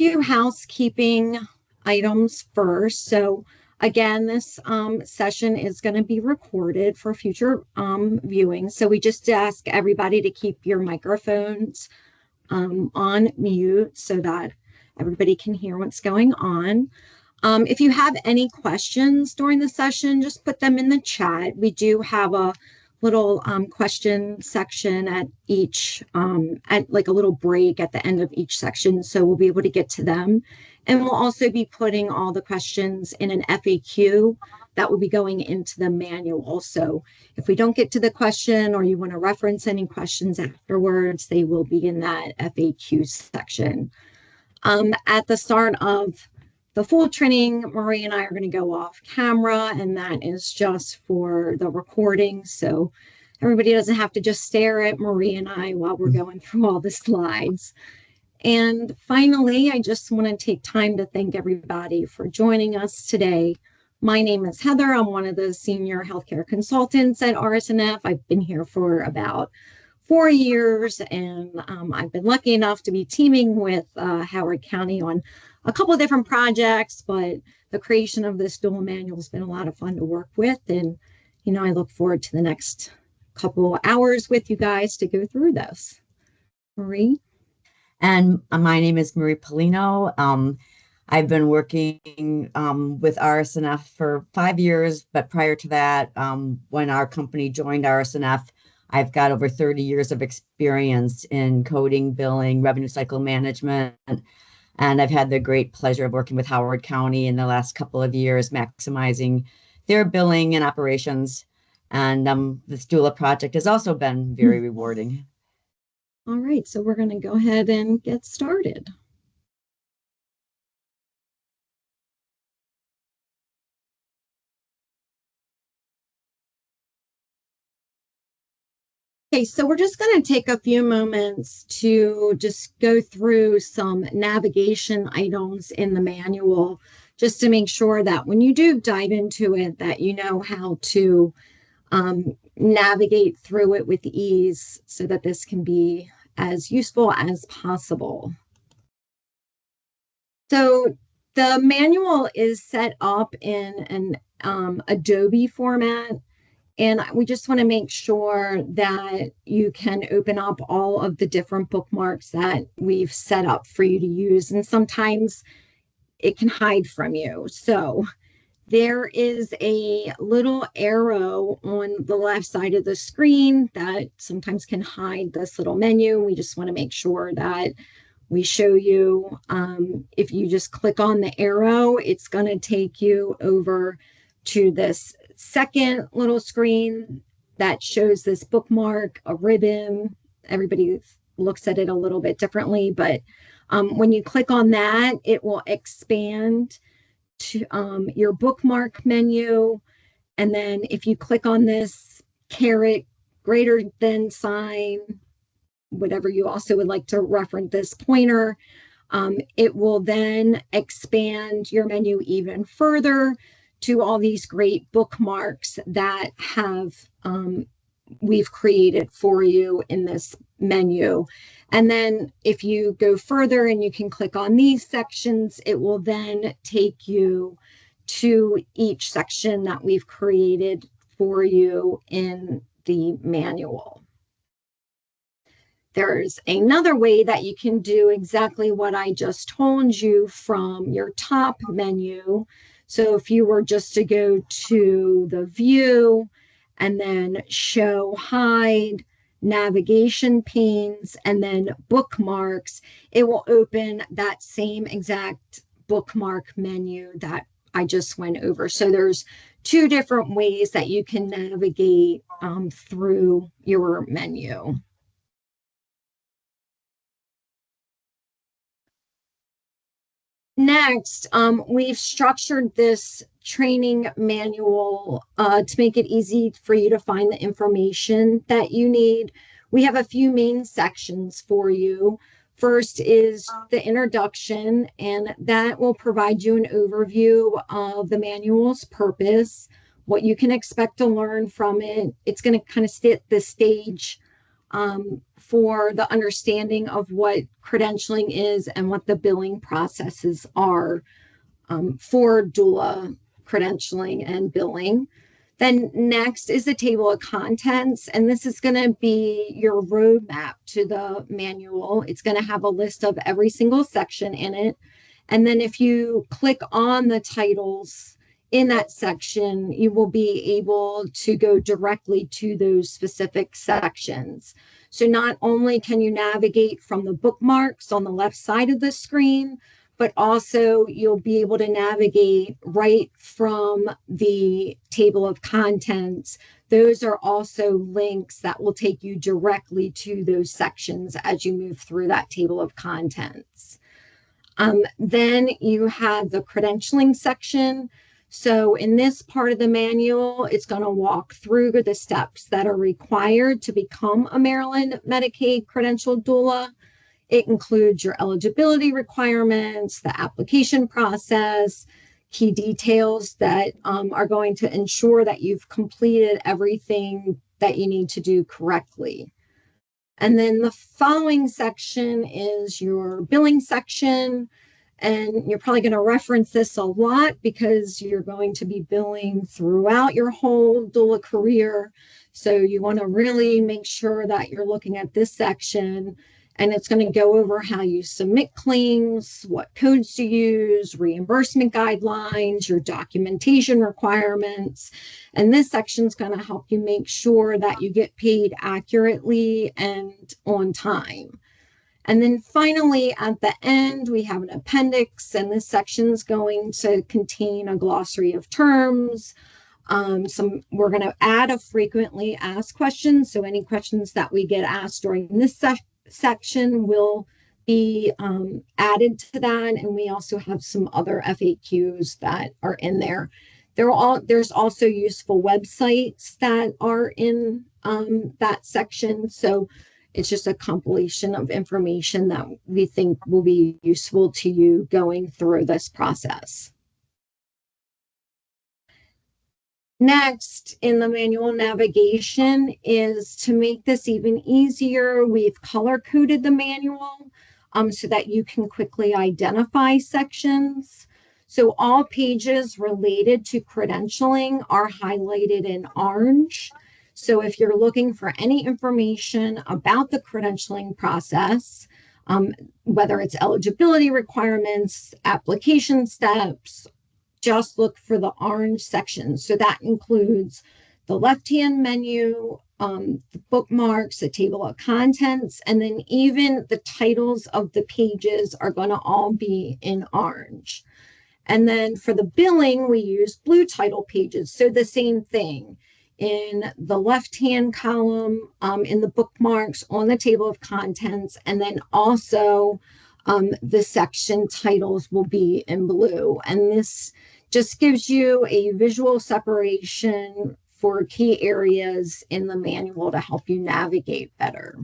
few housekeeping items first. So again, this session is going to be recorded for future viewing. So we just ask everybody to keep your microphones on mute so that everybody can hear what's going on. If you have any questions during the session, just put them in the chat. We do have a little question section at each, at like a little break at the end of each section, so we'll be able to get to them. And we'll also be putting all the questions in an FAQ that will be going into the manual. So if we don't get to the question or you want to reference any questions afterwards, they will be in that FAQ section. At the start of the full training, Marie and I are going to go off camera, and that is just for the recording. So everybody doesn't have to just stare at Marie and I while we're going through all the slides. And finally, I just want to take time to thank everybody for joining us today. My name is Heather. I'm one of the senior healthcare consultants at RSNF. I've been here for about 4 years, and I've been lucky enough to be teaming with Howard County on a couple of different projects, but the creation of this doula manual has been a lot of fun to work with. And, you know, I look forward to the next couple of hours with you guys to go through this. Marie? And my name is Marie Polino. I've been working with RSNF for 5 years, but prior to that, when our company joined RSNF, I've got over 30 years of experience in coding, billing, revenue cycle management, and I've had the great pleasure of working with Howard County in the last couple of years, maximizing their billing and operations. And this doula project has also been very rewarding. All right, so we're going to go ahead and get started. Okay, so we're just going to take a few moments to just go through some navigation items in the manual, just to make sure that when you do dive into it, that you know how to navigate through it with ease so that this can be as useful as possible. So the manual is set up in an Adobe format. And we just want to make sure that you can open up all of the different bookmarks that we've set up for you to use. And sometimes it can hide from you. So there is a little arrow on the left side of the screen that sometimes can hide this little menu. We just want to make sure that we show you, if you just click on the arrow, it's going to take you over to this second little screen that shows this bookmark, a ribbon. Everybody looks at it a little bit differently, but when you click on that, it will expand to your bookmark menu. And then if you click on this caret greater than sign, whatever you also would like to reference this pointer, it will then expand your menu even further to all these great bookmarks that have we've created for you in this menu. And then if you go further and you can click on these sections, it will then take you to each section that we've created for you in the manual. There's another way that you can do exactly what I just told you from your top menu. So if you were just to go to the view and then show, hide, navigation panes, and then bookmarks, it will open that same exact bookmark menu that I just went over. So there's 2 different ways that you can navigate through your menu. Next, we've structured this training manual to make it easy for you to find the information that you need. We have a few main sections for you. First is the introduction, and that will provide you an overview of the manual's purpose, what you can expect to learn from it. It's going to kind of set the stage for the understanding of what credentialing is and what the billing processes are for doula credentialing and billing. Then next is the table of contents, and this is going to be your roadmap to the manual. It's going to have a list of every single section in it. And then if you click on the titles in that section, you will be able to go directly to those specific sections. So not only can you navigate from the bookmarks on the left side of the screen, but also you'll be able to navigate right from the table of contents. Those are also links that will take you directly to those sections as you move through that table of contents. Then you have the credentialing section. So in this part of the manual, it's going to walk through the steps that are required to become a Maryland Medicaid credentialed doula. It includes your eligibility requirements, the application process, key details that are going to ensure that you've completed everything that you need to do correctly. And then the following section is your billing section. And you're probably going to reference this a lot because you're going to be billing throughout your whole doula career. So you want to really make sure that you're looking at this section, and it's going to go over how you submit claims, what codes to use, reimbursement guidelines, your documentation requirements. And this section is going to help you make sure that you get paid accurately and on time. And then finally, at the end, we have an appendix, and this section is going to contain a glossary of terms. We're going to add a frequently asked questions. So any questions that we get asked during this section will be added to that. And we also have some other FAQs that are in there. There's also useful websites that are in that section. So it's just a compilation of information that we think will be useful to you going through this process. Next in the manual navigation is to make this even easier. We've color-coded the manual so that you can quickly identify sections. So all pages related to credentialing are highlighted in orange. So if you're looking for any information about the credentialing process, whether it's eligibility requirements, application steps, just look for the orange section. So that includes the left-hand menu, the bookmarks, the table of contents, and then even the titles of the pages are going to all be in orange. And then for the billing, we use blue title pages. So the same thing. In the left-hand column, in the bookmarks, on the table of contents, and then also the section titles will be in blue. And this just gives you a visual separation for key areas in the manual to help you navigate better.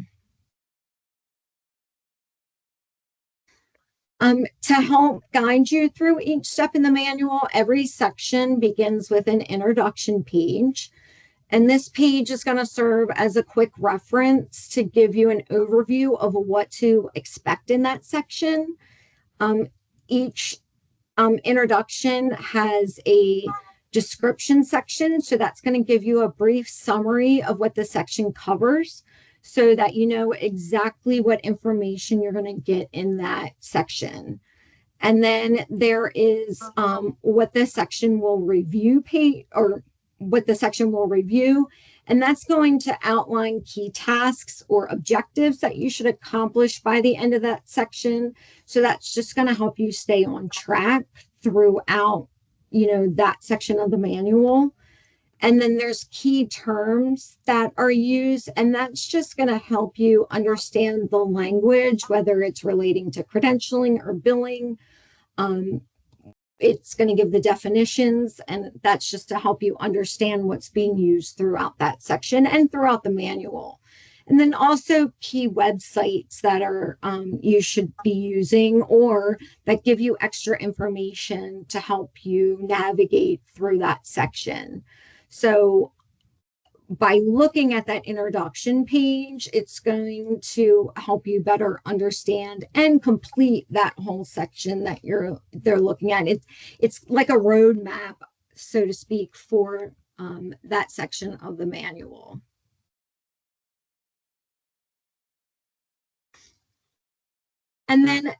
To help guide you through each step in the manual, every section begins with an introduction page. And this page is going to serve as a quick reference to give you an overview of what to expect in that section. Each introduction has a description section. So that's going to give you a brief summary of what the section covers so that you know exactly what information you're going to get in that section. And then there is what the section will review what the section will review, and that's going to outline key tasks or objectives that you should accomplish by the end of that section. So that's just going to help you stay on track throughout, that section of the manual. And then there's key terms that are used, and that's just going to help you understand the language, whether it's relating to credentialing or billing. It's going to give the definitions, and that's just to help you understand what's being used throughout that section and throughout the manual. And then also key websites that are you should be using or that give you extra information to help you navigate through that section. So by looking at that introduction page, it's going to help you better understand and complete that whole section that they're looking at. It's like a roadmap, so to speak, for that section of the manual. And then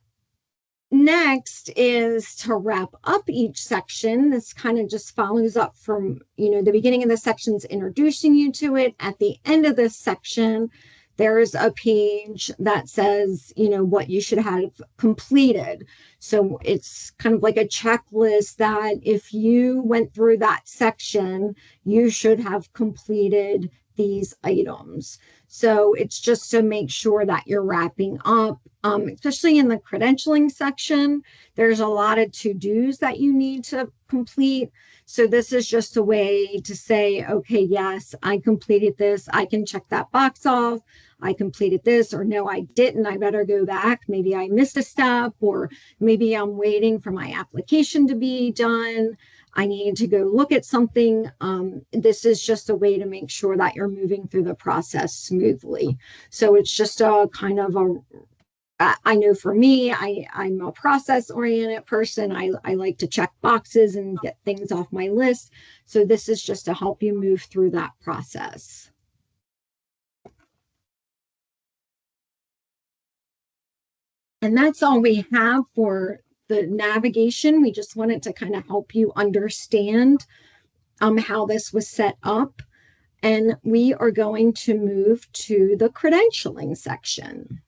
next is to wrap up each section. This kind of just follows up from, the beginning of the section's introducing you to it. At the end of this section, there's a page that says, what you should have completed. So it's kind of like a checklist that if you went through that section, you should have completed these items. So it's just to make sure that you're wrapping up, especially in the credentialing section. There's a lot of to-dos that you need to complete. So this is just a way to say, okay, yes, I completed this. I can check that box off. I completed this, or no, I didn't. I better go back. Maybe I missed a step, or maybe I'm waiting for my application to be done. I need to go look at something. This is just a way to make sure that you're moving through the process smoothly. So it's just a kind of I know for me, I'm a process-oriented person. I like to check boxes and get things off my list. So this is just to help you move through that process. And that's all we have for the navigation. We just wanted to kind of help you understand how this was set up. And we are going to move to the credentialing section.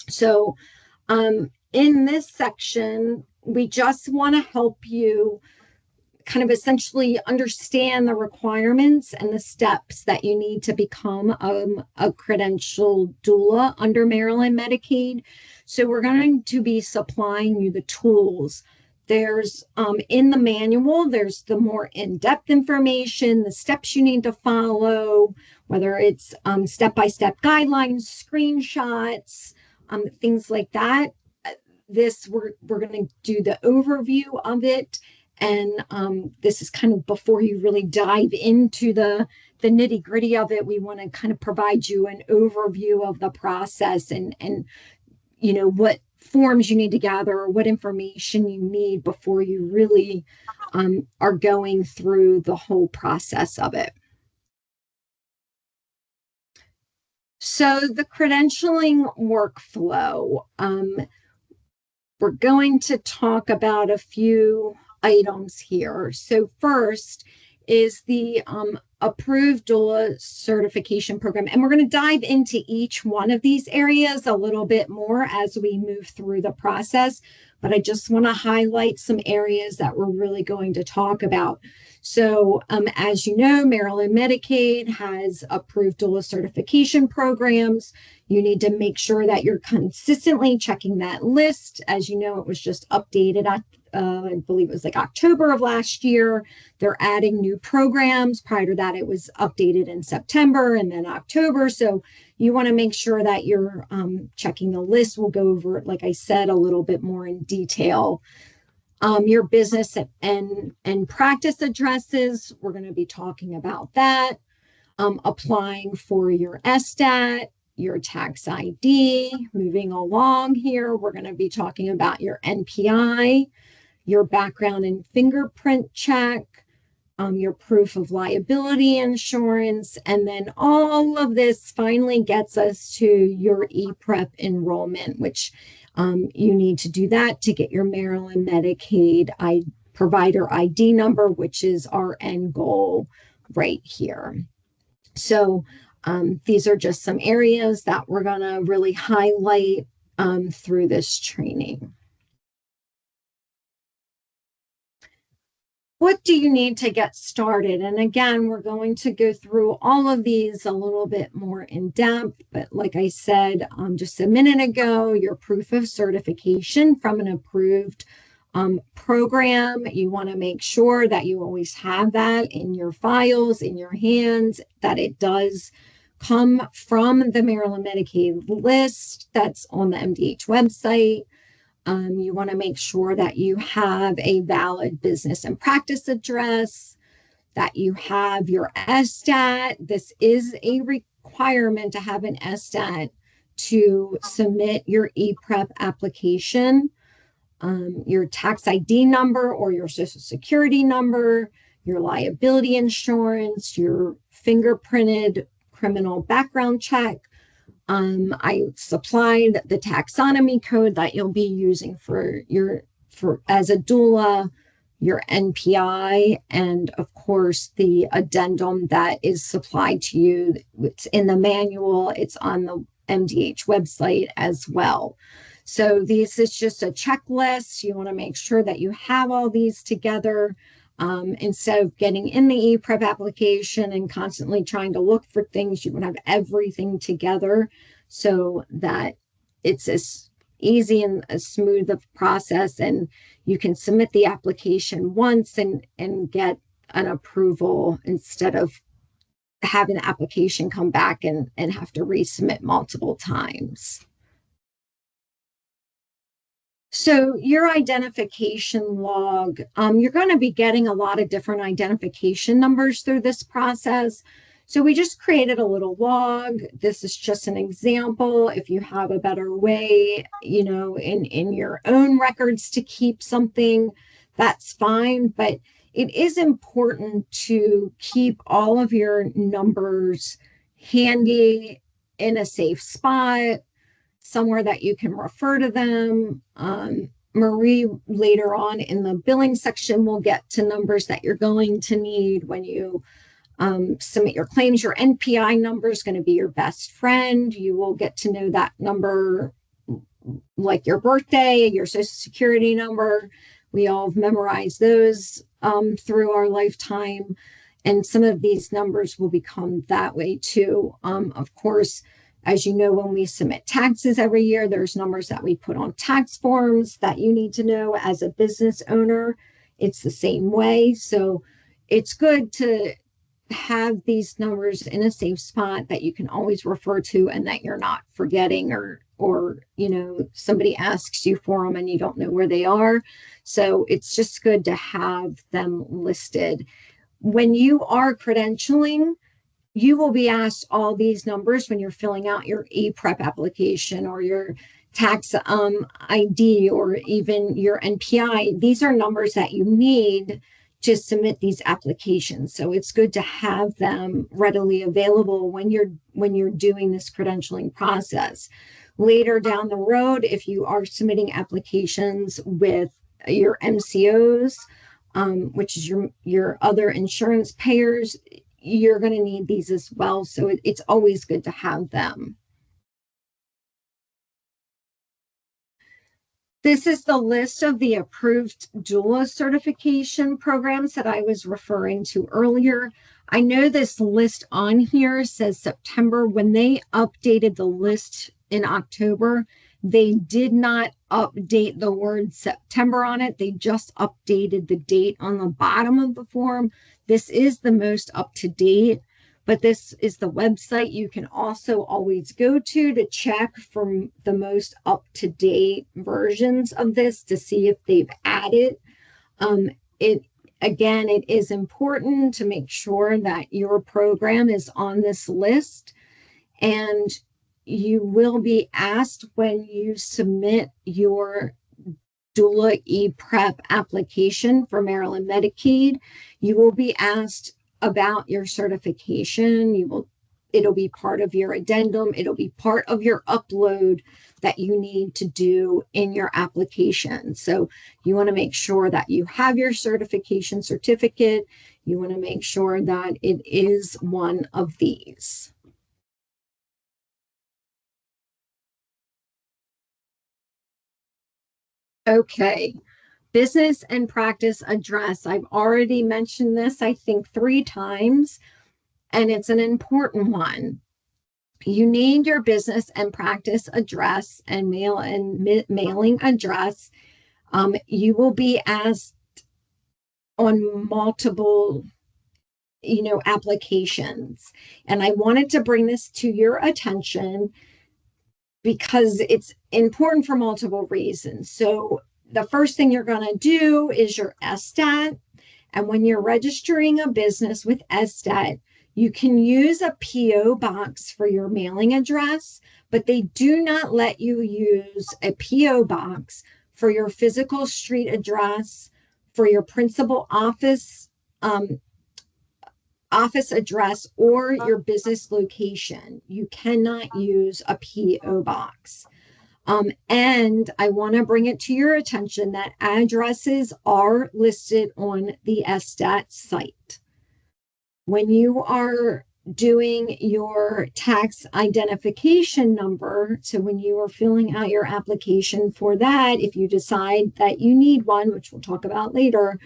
So in this section, we just want to help you kind of essentially understand the requirements and the steps that you need to become a credentialed doula under Maryland Medicaid. So we're going to be supplying you the tools. There's in the manual, there's the more in-depth information, the steps you need to follow, whether it's step-by-step guidelines, screenshots, things like that. We're going to do the overview of it. And this is kind of before you really dive into the nitty gritty of it. We want to kind of provide you an overview of the process and what forms you need to gather or what information you need before you really are going through the whole process of it. So the credentialing workflow, we're going to talk about a few items here. So first is the approved doula certification program. And we're going to dive into each one of these areas a little bit more as we move through the process. But I just want to highlight some areas that we're really going to talk about. So as you know, Maryland Medicaid has approved doula certification programs. You need to make sure that you're consistently checking that list. As you know, it was just updated at, I believe it was like October of last year. They're adding new programs. Prior to that, it was updated in September and then October. So you want to make sure that you're checking the list. We'll go over it, like I said, a little bit more in detail. Your business and practice addresses, we're going to be talking about that. Applying for your SDAT, your tax ID. Moving along here, we're going to be talking about your NPI, your background and fingerprint check, your proof of liability insurance, and then all of this finally gets us to your ePrep enrollment, which you need to do that to get your Maryland Medicaid provider ID number, which is our end goal right here. So these are just some areas that we're going to really highlight through this training. What do you need to get started? And again, we're going to go through all of these a little bit more in depth. But like I said just a minute ago, your proof of certification from an approved program. You want to make sure that you always have that in your files, in your hands, that it does come from the Maryland Medicaid list that's on the MDH website. You want to make sure that you have a valid business and practice address. that you have your SSTAT. This is a requirement to have an SSTAT to submit your ePrep application. Your tax ID number or your social security number, your liability insurance, your fingerprinted criminal background check. I supplied the taxonomy code that you'll be using for as a doula, your NPI, and of course the addendum that is supplied to you. It's in the manual, it's on the MDH website as well. So this is just a checklist. You want to make sure that you have all these together. Instead of getting in the ePrep application and constantly trying to look for things, you want to have everything together so that it's as easy and as smooth of process, and you can submit the application once and get an approval instead of having the application come back and have to resubmit multiple times. So your identification log, you're going to be getting a lot of different identification numbers through this process. So we just created a little log. This is just an example. If you have a better way, in your own records to keep something, that's fine. But it is important to keep all of your numbers handy in a safe spot, somewhere that you can refer to them. Marie, later on in the billing section, will get to numbers that you're going to need when you submit your claims. Your NPI number is going to be your best friend. You will get to know that number like your birthday, your social security number. We all have memorized those through our lifetime. And some of these numbers will become that way too. Of course, as you know, when we submit taxes every year, there's numbers that we put on tax forms that you need to know as a business owner. It's the same way. So it's good to have these numbers in a safe spot that you can always refer to and that you're not forgetting or somebody asks you for them and you don't know where they are. So it's just good to have them listed. When you are credentialing, you will be asked all these numbers when you're filling out your ePrep application or your tax ID or even your NPI. These are numbers that you need to submit these applications. So it's good to have them readily available when you're doing this credentialing process. Later down the road, if you are submitting applications with your MCOs, which is your other insurance payers, you're going to need these as well. So it's always good to have them. This is the list of the approved doula certification programs that I was referring to earlier. I know this list on here says September. When they updated the list in October, they did not update the word September on it. They just updated the date on the bottom of the form. This is the most up to date, but this is the website you can also always go to check for the most up to date versions of this to see if they've added. It is important to make sure that your program is on this list, and you will be asked when you submit your doula ePrep application for Maryland Medicaid. You will be asked about your certification. It'll be part of your addendum. It'll be part of your upload that you need to do in your application. So you want to make sure that you have your certification certificate. You want to make sure that it is one of these. Okay, business and practice address. I've already mentioned this, I think, 3 times, and it's an important one. You need your business and practice address and mailing address. You will be asked on multiple applications, and I wanted to bring this to your attention because it's important for multiple reasons. So the first thing you're going to do is your SSTAT, And when you're registering a business with SDET, you can use a PO box for your mailing address, but they do not let you use a PO box for your physical street address, for your principal office address, or your business location. You cannot use a PO box. And I want to bring it to your attention that addresses are listed on the SDAT site. When you are doing your tax identification number, so when you are filling out your application for that, if you decide that you need one, which we'll talk about later,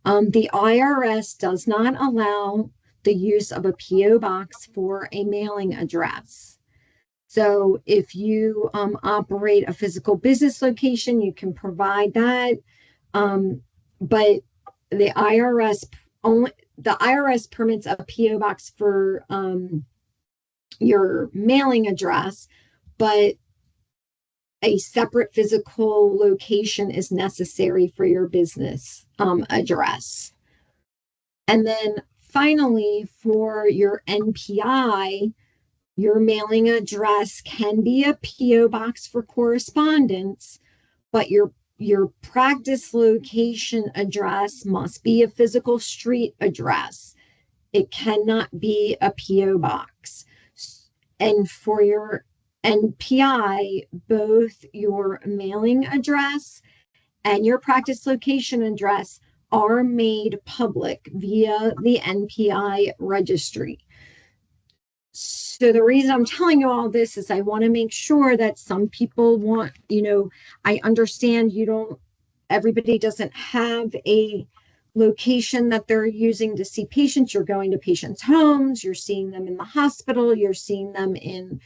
the IRS does not allow the use of a PO box for a mailing address. So if you operate a physical business location, you can provide that. But the IRS permits a PO box for your mailing address, but a separate physical location is necessary for your business address. And then finally, for your NPI, your mailing address can be a PO box for correspondence, but your practice location address must be a physical street address. It cannot be a PO box. And for your NPI, both your mailing address and your practice location address are made public via the NPI registry. So the reason I'm telling you all this is I want to make sure that some people want, I understand everybody doesn't have a location that they're using to see patients. You're going to patients' homes, you're seeing them in the hospital, you're seeing them in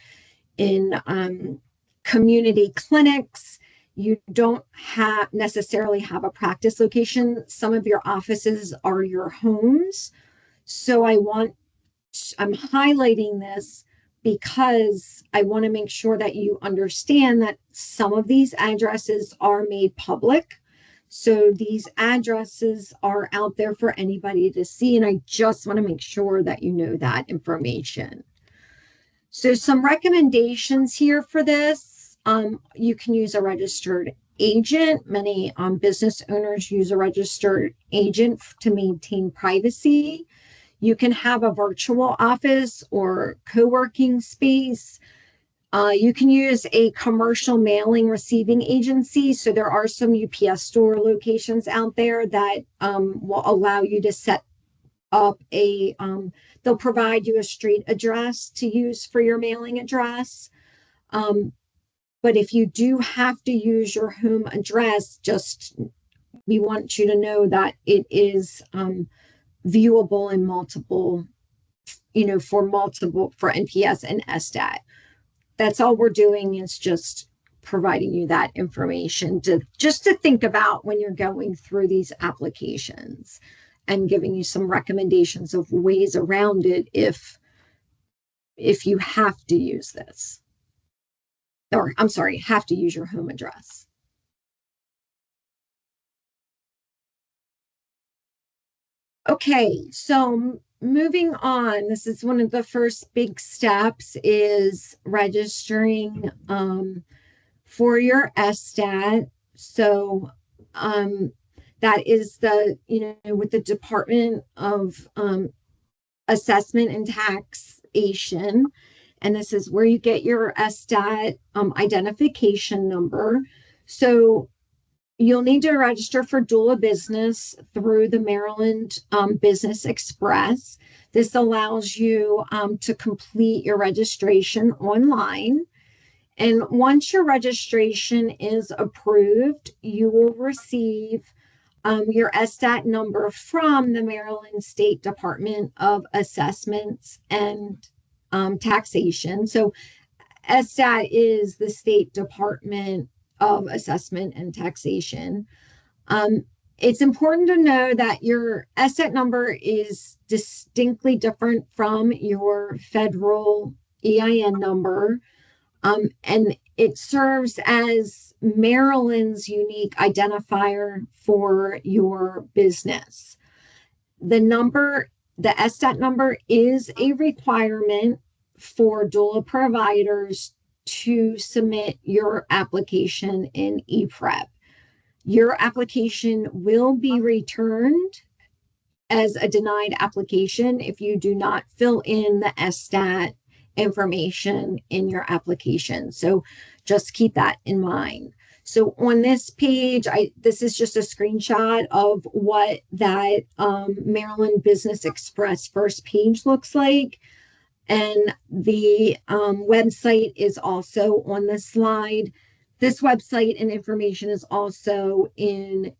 community clinics. You don't necessarily have a practice location. Some of your offices are your homes. So I'm highlighting this because I want to make sure that you understand that some of these addresses are made public. So these addresses are out there for anybody to see. And I just want to make sure that you know that information. So some recommendations here for this. You can use a registered agent. Many business owners use a registered agent to maintain privacy. You can have a virtual office or co-working space. You can use a commercial mailing receiving agency. So there are some UPS store locations out there that will allow you to set up they'll provide you a street address to use for your mailing address. But if you do have to use your home address, we want you to know that it is viewable in multiple, for NPS and SDAT. That's all we're doing is just providing you that information to think about when you're going through these applications and giving you some recommendations of ways around it if you have to use this. Or I'm sorry, have to use your home address. Okay, so moving on, this is one of the first big steps is registering for your SDAT. So that is with the Department of Assessment and Taxation. And this is where you get your SDAT identification number. So you'll need to register for doula business through the Maryland Business Express. This allows you to complete your registration online. And once your registration is approved, you will receive your SDAT number from the Maryland State Department of Assessments and Taxation. So SDAT is the State Department of Assessment and Taxation. It's important to know that your SDAT number is distinctly different from your federal EIN number, and it serves as Maryland's unique identifier for your business. the number, the SSTAT number is a requirement for doula providers to submit your application in ePrep. Your application will be returned as a denied application if you do not fill in the SSTAT information in your application. So just keep that in mind. So on this page, this is just a screenshot of what that Maryland Business Express first page looks like. And the website is also on the slide. This website and information is also in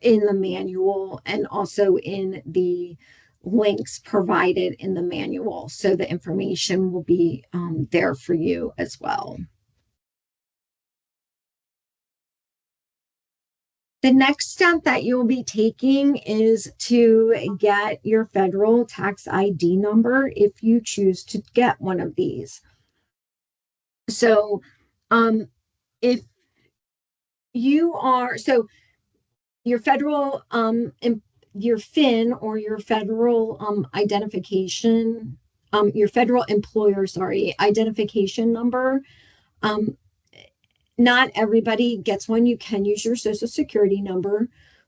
the manual and also in the links provided in the manual. So the information will be there for you as well. The next step that you'll be taking is to get your federal tax ID number if you choose to get one of these. So if you are, so your federal, your FIN or your federal identification, your federal employer, identification number, not everybody gets one. You can use your social security number,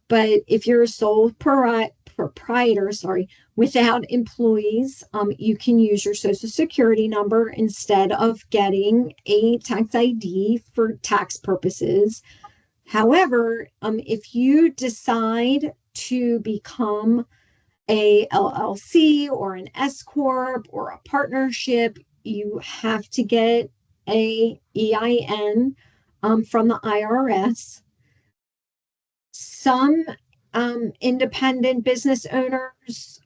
but if you're a sole proprietor, without employees, you can use your social security number instead of getting a tax ID for tax purposes. However, if you decide to become a LLC or an S Corp or a partnership, you have to get a EIN from the IRS. Some independent business owners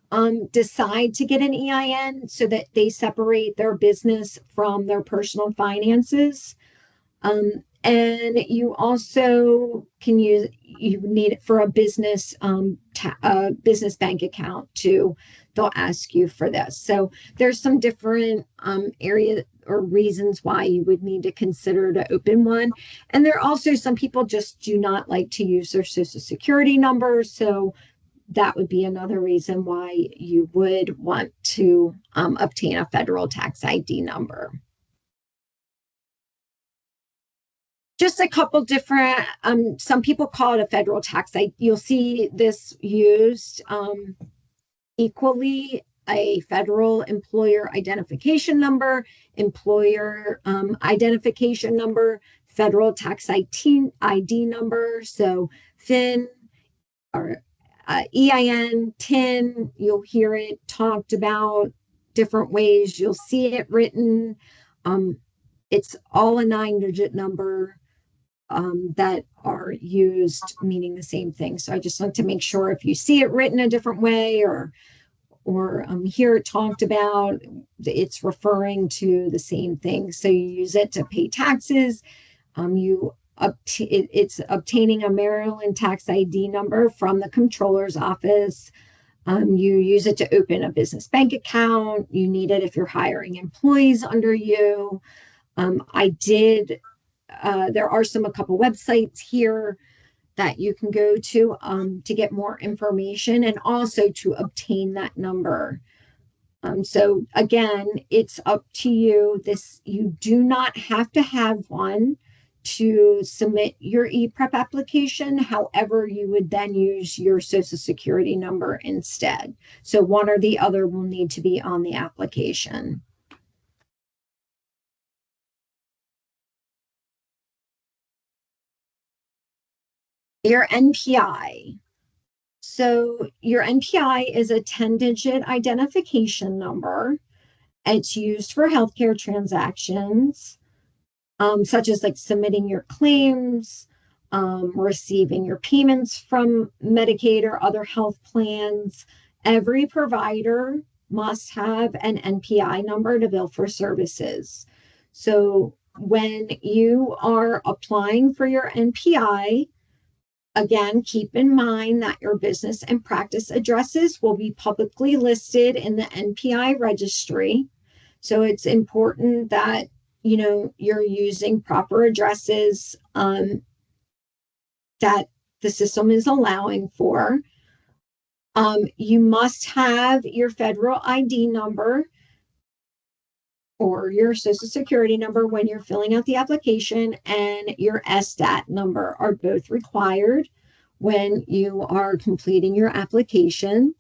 decide to get an EIN so that they separate their business from their personal finances. And you also can you need it for a business business bank account too. They'll ask you for this. So there's some different areas or reasons why you would need to consider to open one. And there are also some people just do not like to use their social security number. So that would be another reason why you would want to obtain a federal tax ID number. Just a couple different, some people call it a federal tax. You'll see this used equally, a federal employer identification number, employer identification number, federal tax ID number. So FIN or EIN, TIN, you'll hear it talked about different ways. You'll see it written. It's all a 9-digit number. That are used meaning the same thing. So I just like to make sure if you see it written a different way or hear it talked about, it's referring to the same thing. So you use it to pay taxes. It's obtaining a Maryland tax ID number from the comptroller's office. You use it to open a business bank account. You need it if you're hiring employees under you. There are a couple websites here that you can go to get more information and also to obtain that number. So again, it's up to you. You do not have to have one to submit your ePrep application. However, you would then use your social security number instead. So one or the other will need to be on the application. Your NPI. So your NPI is a 10-digit identification number. It's used for healthcare transactions, such as like submitting your claims, receiving your payments from Medicaid or other health plans. Every provider must have an NPI number to bill for services. So when you are applying for your NPI, again, keep in mind that your business and practice addresses will be publicly listed in the NPI registry. So it's important that, you're using proper addresses that the system is allowing for. You must have your federal ID number or your social security number when you're filling out the application, and your SSTAT number are both required when you are completing your application.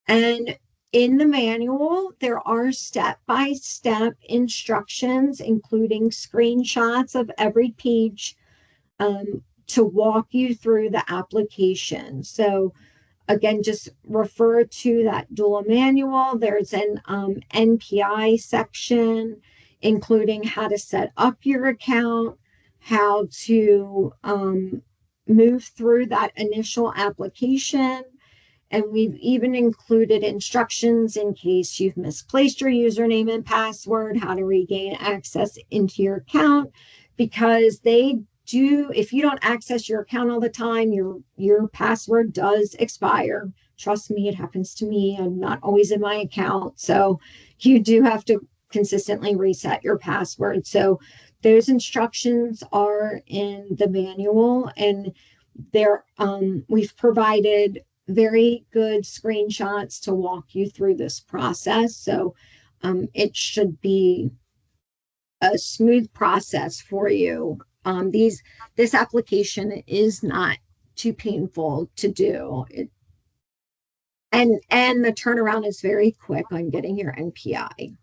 And in the manual, there are step-by-step instructions, including screenshots of every page, to walk you through the application. So again, just refer to that doula manual. There's an NPI section, including how to set up your account, how to move through that initial application. And we've even included instructions in case you've misplaced your username and password, how to regain access into your account, because if you don't access your account all the time, your password does expire. Trust me, it happens to me. I'm not always in my account. So you do have to consistently reset your password. So those instructions are in the manual, and we've provided very good screenshots to walk you through this process. So it should be a smooth process for you. This application is not too painful to do. And the turnaround is very quick on getting your NPI.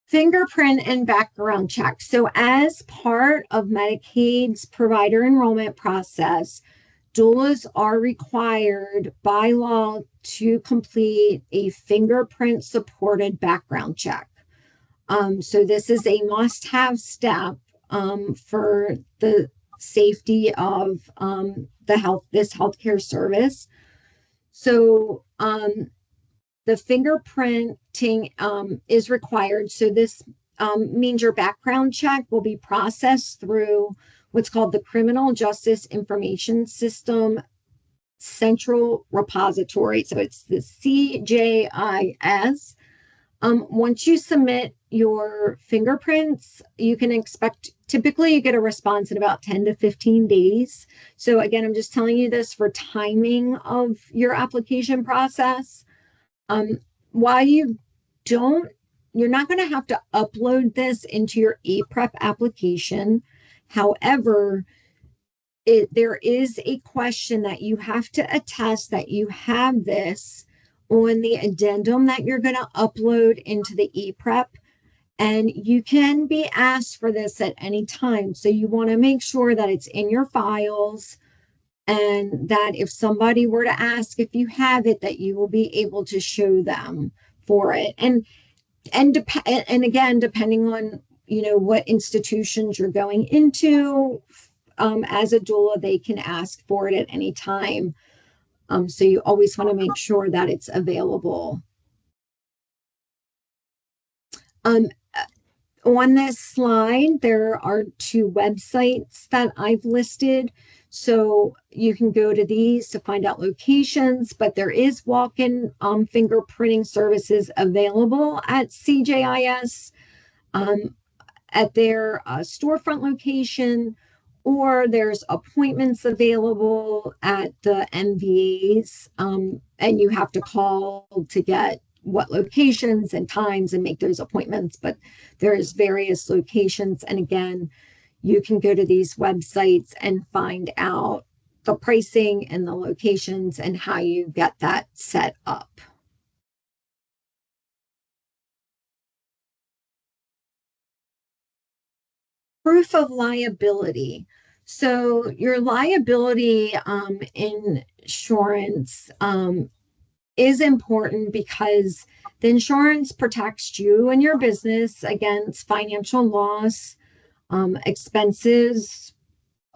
Fingerprint and background check. So as part of Medicaid's provider enrollment process, doulas are required by law to complete a fingerprint supported background check. So this is a must-have step for the safety of this healthcare service. So the fingerprinting is required. So this means your background check will be processed through what's called the Criminal Justice Information System Central Repository. So it's the CJIS. Once you submit your fingerprints, you can expect, typically you get a response in about 10 to 15 days. So again, I'm just telling you this for timing of your application process. While you're not going to have to upload this into your ePrep application. However, there is a question that you have to attest that you have this on the addendum that you're going to upload into the ePrep. And you can be asked for this at any time. So you want to make sure that it's in your files, and that if somebody were to ask if you have it, that you will be able to show them for it. And again, depending on what institutions you're going into, as a doula, they can ask for it at any time. So you always want to make sure that it's available. On this slide, there are two websites that I've listed. So you can go to these to find out locations, but there is walk-in fingerprinting services available at CJIS at their storefront location, or there's appointments available at the MVAs, and you have to call to get what locations and times and make those appointments. But there's various locations, and again, you can go to these websites and find out the pricing and the locations and how you get that set up. Proof of liability. So your liability insurance is important because the insurance protects you and your business against financial loss, expenses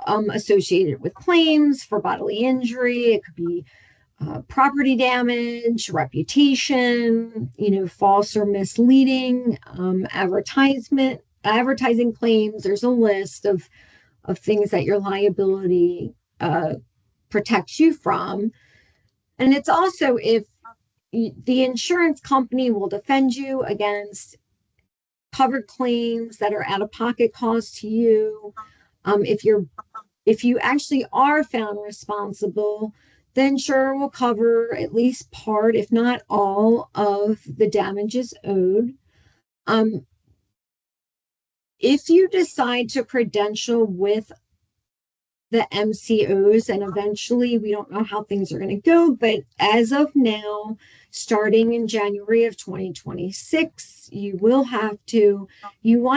associated with claims for bodily injury. It could be property damage, reputation, false or misleading advertising claims. There's a list of things that your liability protects you from. And it's also if the insurance company will defend you against covered claims that are out-of-pocket costs to you. If you actually are found responsible, the insurer will cover at least part, if not all, of the damages owed. Um, if you decide to credential with the MCOs, and eventually we don't know how things are going to go, but as of now, starting in January of 2026, you want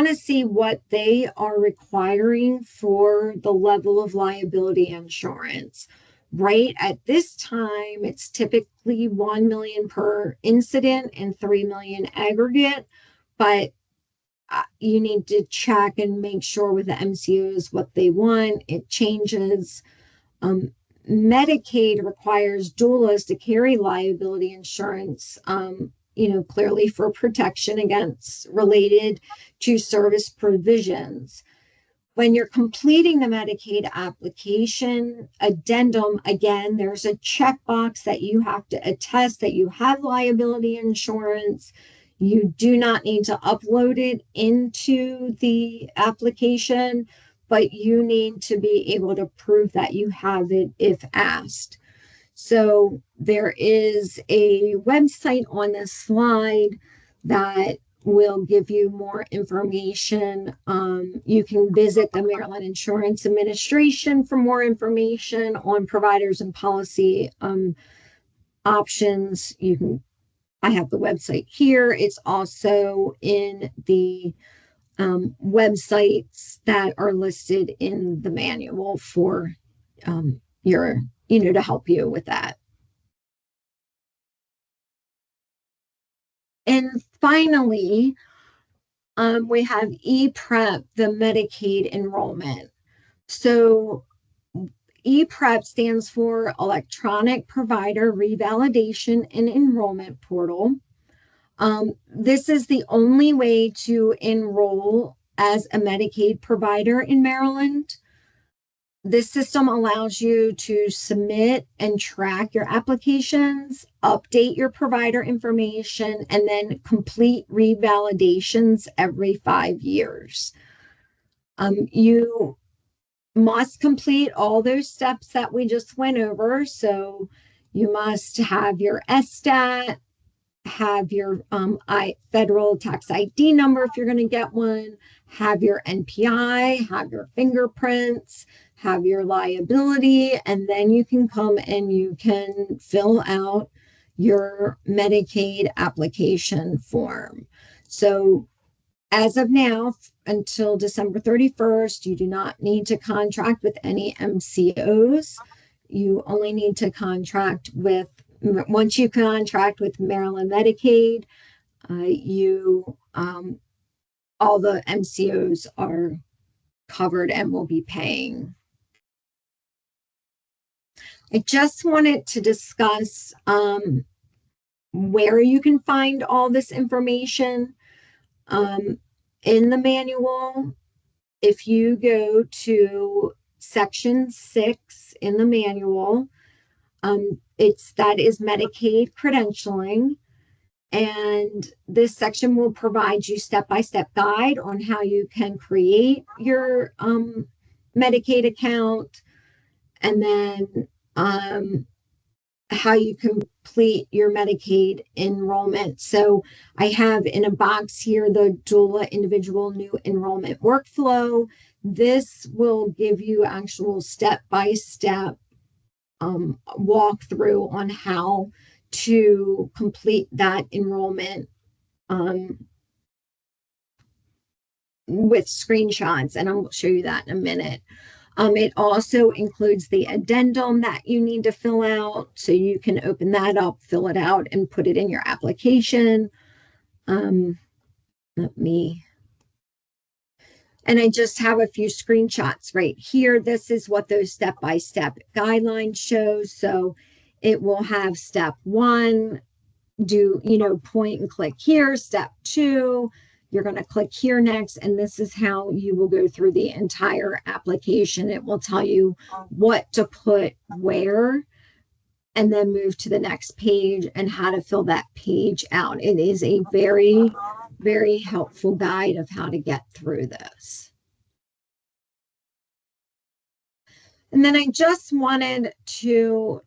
to see what they are requiring for the level of liability insurance. Right at this time, it's typically 1 million per incident and 3 million aggregate, but you need to check and make sure with the MCOs what they want. It changes. Um, Medicaid requires doulas to carry liability insurance, clearly for protection against related to service provisions. When you're completing the Medicaid application addendum, again, there's a checkbox that you have to attest that you have liability insurance. You do not need to upload it into the application, but you need to be able to prove that you have it if asked. So there is a website on this slide that will give you more information. You can visit the Maryland Insurance Administration for more information on providers and policy options. I have the website here. It's also in the websites that are listed in the manual for to help you with that. And finally, we have ePrep, the Medicaid enrollment. So ePrep stands for Electronic Provider Revalidation and Enrollment Portal. This is the only way to enroll as a Medicaid provider in Maryland. This system allows you to submit and track your applications, update your provider information, and then complete revalidations every 5 years. You must complete all those steps that we just went over. So you must have your SSTAT, have your federal tax ID number if you're going to get one, have your NPI, have your fingerprints, have your liability, and then you can come and you can fill out your Medicaid application form. So as of now, until December 31st, you do not need to contract with any MCOs. You only need to contract with, once you contract with Maryland Medicaid, all the MCOs are covered and will be paying. I just wanted to discuss where you can find all this information. In the manual, if you go to section 6 in the manual, that is Medicaid credentialing. And this section will provide you step-by-step guide on how you can create your Medicaid account, and then how you complete your Medicaid enrollment. So I have in a box here the doula individual new enrollment workflow. This will give you actual step-by-step walkthrough on how to complete that enrollment with screenshots, and I'll show you that in a minute. It also includes the addendum that you need to fill out, so you can open that up, fill it out, and put it in your application. And I just have a few screenshots right here. This is what those step-by-step guidelines show. So it will have step 1, point and click here. Step 2, you're going to click here next, and this is how you will go through the entire application. It will tell you what to put where, and then move to the next page and how to fill that page out. It is a very, very helpful guide of how to get through this. And then I just wanted to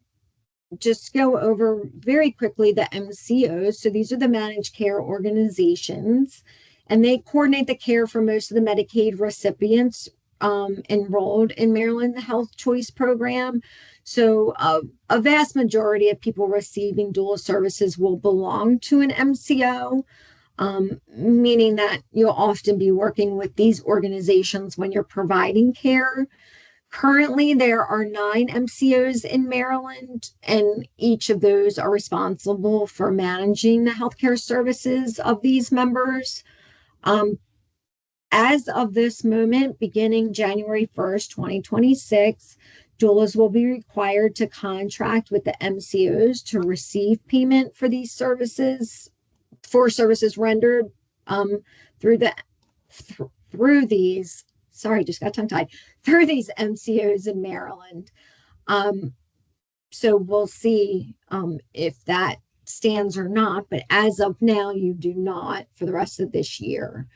just go over very quickly the MCOs. So these are the managed care organizations, and they coordinate the care for most of the Medicaid recipients enrolled in Maryland Health Choice Program. So a vast majority of people receiving doula services will belong to an MCO, meaning that you'll often be working with these organizations when you're providing care. Currently, there are 9 MCOs in Maryland, and each of those are responsible for managing the healthcare services of these members. Um, as of this moment, beginning January 1st, 2026, doulas will be required to contract with the MCOs to receive payment for these services, for services rendered through the through these. Sorry, just got tongue tied. Through these MCOs in Maryland. So we'll see if that stands or not. But as of now, you do not for the rest of this year.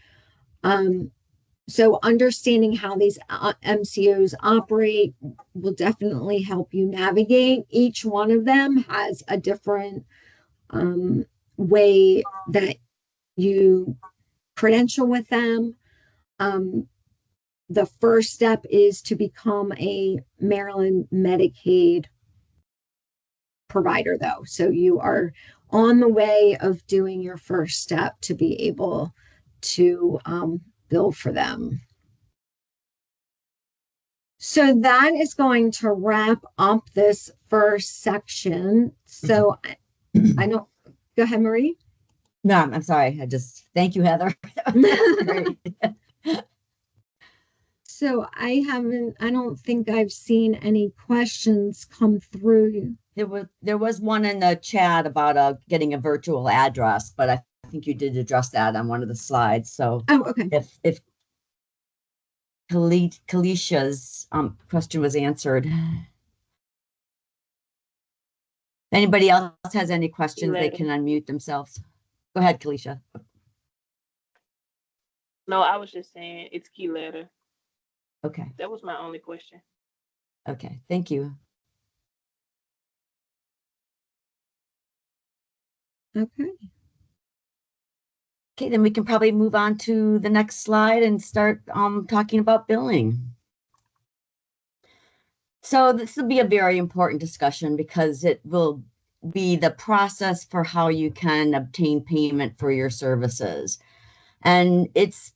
So understanding how these MCOs operate will definitely help you navigate. Each one of them has a different way that you credential with them. The first step is to become a Maryland Medicaid provider, though. So you are on the way of doing your first step to be able to bill for them. So that is going to wrap up this first section. So I don't, go ahead, Marie. No, I'm sorry. Thank you, Heather. So I don't think I've seen any questions come through. There was one in the chat about getting a virtual address, but I think you did address that on one of the slides. So okay. If Kalicia's question was answered. If anybody else has any questions, they can unmute themselves. Go ahead, Kalicia. No, I was just saying it's key letter. Okay. That was my only question. Okay, thank you. Okay. Okay, then we can probably move on to the next slide and start talking about billing. So this will be a very important discussion because it will be the process for how you can obtain payment for your services. And it's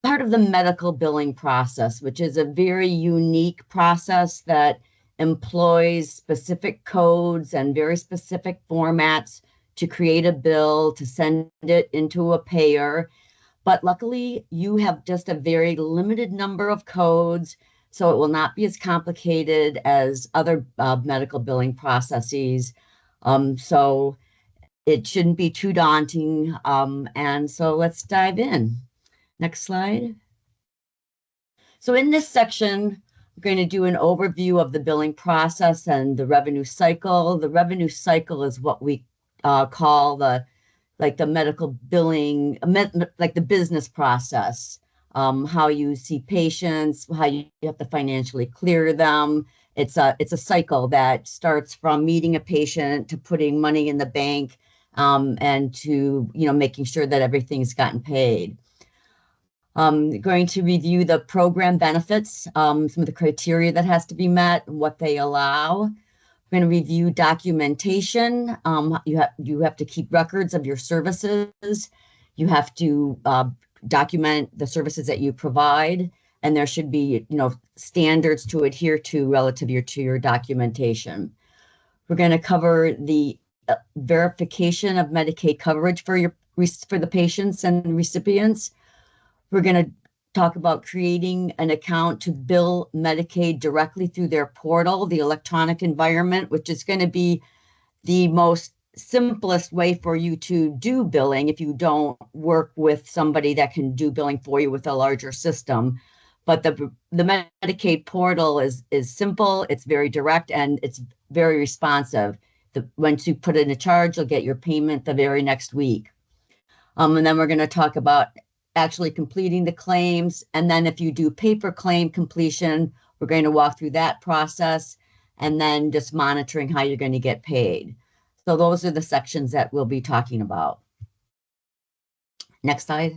part of the medical billing process, which is a very unique process that employs specific codes and very specific formats to create a bill, to send it into a payer. But luckily, you have just a very limited number of codes, so it will not be as complicated as other medical billing processes. So it shouldn't be too daunting. And so let's dive in. Next slide. So in this section, we're going to do an overview of the billing process and the revenue cycle. The revenue cycle is what we call the medical billing, like the business process, how you see patients, how you have to financially clear them. It's a cycle that starts from meeting a patient to putting money in the bank, and to making sure that everything's gotten paid. Going to review the program benefits, some of the criteria that has to be met, what they allow. We're going to review documentation. You have to keep records of your services. You have to document the services that you provide, and there should be standards to adhere to relative to your documentation. We're going to cover the verification of Medicaid coverage for the patients and recipients. We're going to talk about creating an account to bill Medicaid directly through their portal, the electronic environment, which is going to be the most simplest way for you to do billing if you don't work with somebody that can do billing for you with a larger system. But the Medicaid portal is simple, it's very direct, and it's very responsive. Once you put in a charge, you'll get your payment the very next week. And then we're going to talk about actually completing the claims. And then if you do paper claim completion, We're going to walk through that process and then just monitoring how you're going to get paid. So those are the sections that we'll be talking about. Next slide.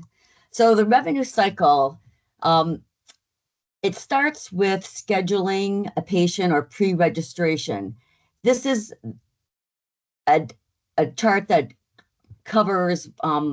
So the revenue cycle, it starts with scheduling a patient or pre-registration. This is a chart that covers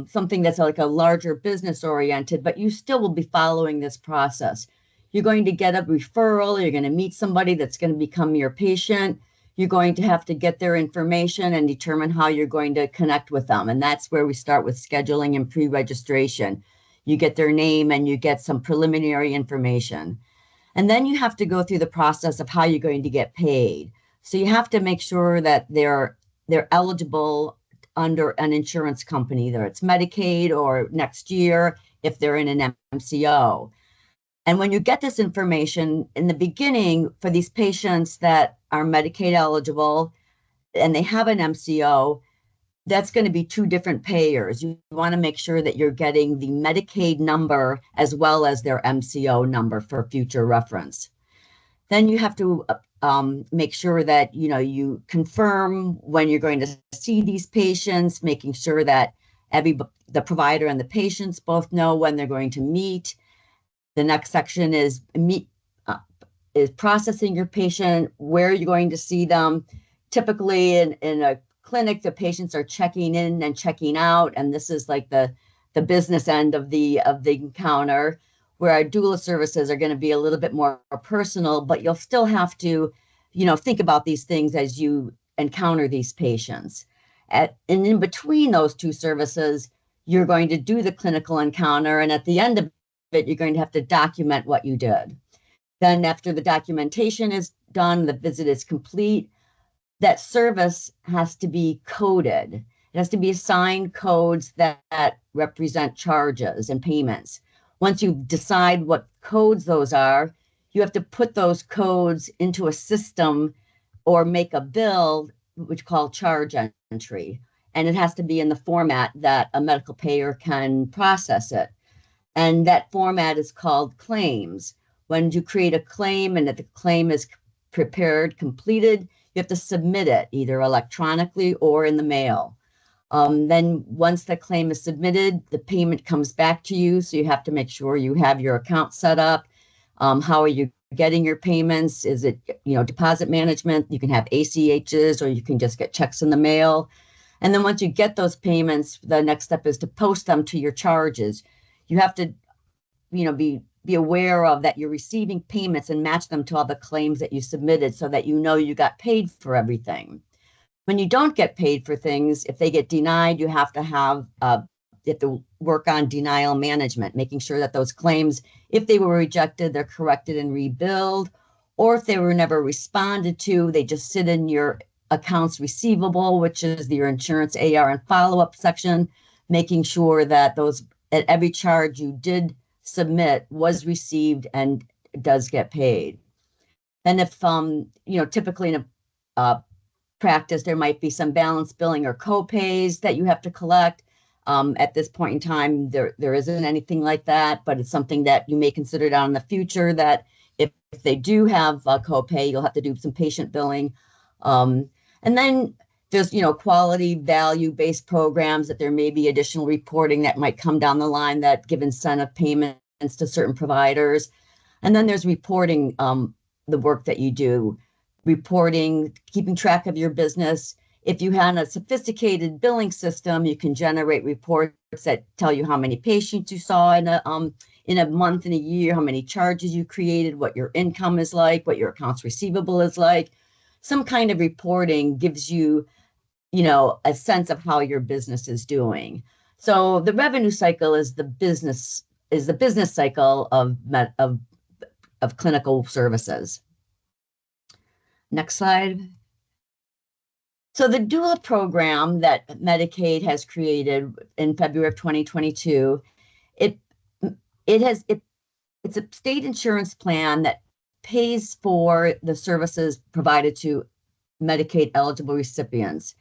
something that's like a larger business oriented, but you still will be following this process. You're going to get a referral. You're going to meet somebody that's going to become your patient. You're going to have to get their information and determine how you're going to connect with them. And that's where we start with scheduling and pre-registration. You get their name and you get some preliminary information. And then you have to go through the process of how you're going to get paid. So you have to make sure that they're eligible under an insurance company, either it's Medicaid or next year if they're in an MCO. And when you get this information in the beginning for these patients that are Medicaid eligible and they have an MCO, that's going to be two different payers. You want to make sure that you're getting the Medicaid number as well as their MCO number for future reference. Then you have to make sure that you confirm when you're going to see these patients, making sure that the provider and the patients both know when they're going to meet. The next section is processing your patient, where you're going to see them. Typically in a clinic, the patients are checking in and checking out, and this is like the business end of the encounter, where our doula services are going to be a little bit more personal, but you'll still have to, think about these things as you encounter these patients. And in between those two services, you're going to do the clinical encounter, and at the end of it, you're going to have to document what you did. Then after the documentation is done, the visit is complete, that service has to be coded. It has to be assigned codes that represent charges and payments. Once you decide what codes those are, you have to put those codes into a system or make a bill, which is called charge entry. And it has to be in the format that a medical payer can process it. And that format is called claims. When you create a claim and that the claim is prepared, completed, you have to submit it either electronically or in the mail. Then once the claim is submitted, the payment comes back to you. So you have to make sure you have your account set up. How are you getting your payments? Is it, deposit management? You can have ACHs or you can just get checks in the mail. And then once you get those payments, the next step is to post them to your charges. You have to, be aware of that you're receiving payments and match them to all the claims that you submitted so that you got paid for everything. When you don't get paid for things, if they get denied, you have to work on denial management, making sure that those claims, if they were rejected, they're corrected and rebilled, or if they were never responded to, they just sit in your accounts receivable, which is your insurance AR and follow-up section, making sure that at every charge you did submit was received and does get paid. Then if, typically in a practice, there might be some balance billing or co-pays that you have to collect. At this point in time, there isn't anything like that, but it's something that you may consider down in the future that if they do have a co-pay, you'll have to do some patient billing. And then there's, quality value-based programs that there may be additional reporting that might come down the line that give incentive payments to certain providers. And then there's reporting the work that you do, reporting, keeping track of your business. If you had a sophisticated billing system, you can generate reports that tell you how many patients you saw in a month, in a year, how many charges you created, what your income is like, what your accounts receivable is like. Some kind of reporting gives you, a sense of how your business is doing. So the revenue cycle is the business cycle of clinical services. Next slide. So the doula program that Medicaid has created in February of 2022, it's a state insurance plan that pays for the services provided to Medicaid eligible recipients.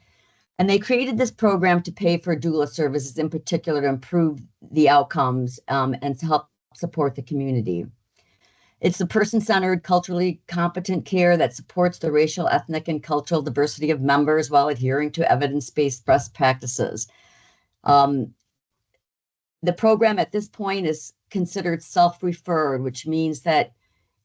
And they created this program to pay for doula services in particular to improve the outcomes and to help support the community. It's the person-centered, culturally competent care that supports the racial, ethnic, and cultural diversity of members while adhering to evidence-based best practices. The program at this point is considered self-referred, which means that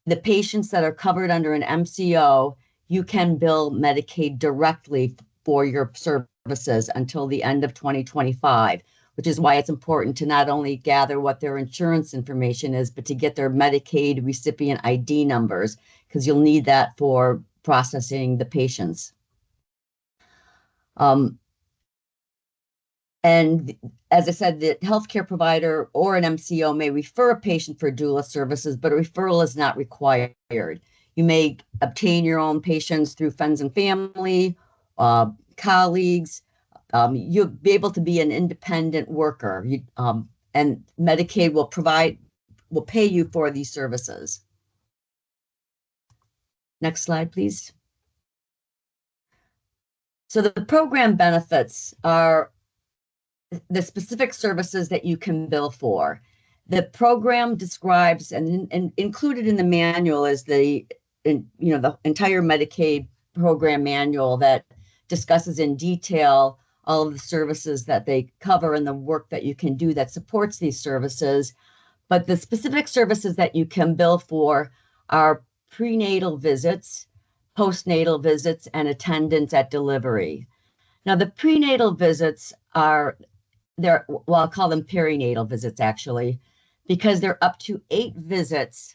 the patients that are covered under an MCO, you can bill Medicaid directly for your services until the end of 2025, which is why it's important to not only gather what their insurance information is, but to get their Medicaid recipient ID numbers, because you'll need that for processing the patients. And as I said, the healthcare provider or an MCO may refer a patient for doula services, but a referral is not required. You may obtain your own patients through friends and family, colleagues. You'll be able to be an independent worker, and Medicaid will pay you for these services. Next slide, please. So the program benefits are the specific services that you can bill for. The program describes, and included in the manual is the entire Medicaid program manual that discusses in detail all of the services that they cover and the work that you can do that supports these services. But the specific services that you can bill for are prenatal visits, postnatal visits, and attendance at delivery. Now, the prenatal visits are I'll call them perinatal visits actually, because they're up to 8 visits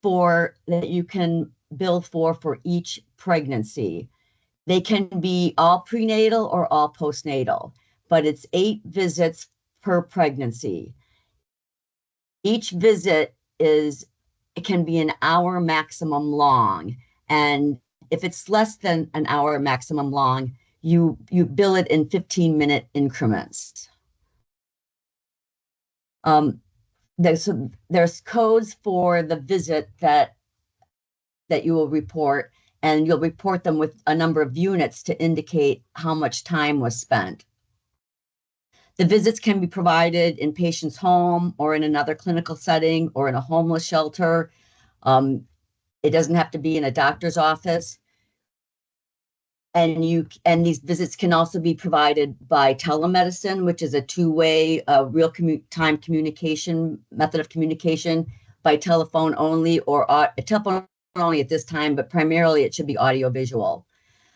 that you can bill for each pregnancy. They can be all prenatal or all postnatal, but it's 8 visits per pregnancy. Each visit can be an hour maximum long. And if it's less than an hour maximum long, you bill it in 15-minute increments. There's codes for the visit that you will report, and you'll report them with a number of units to indicate how much time was spent. The visits can be provided in patient's home or in another clinical setting or in a homeless shelter. It doesn't have to be in a doctor's office. And these visits can also be provided by telemedicine, which is a two-way real-time communication method of communication by telephone only, or telephone only at this time, but primarily it should be audiovisual.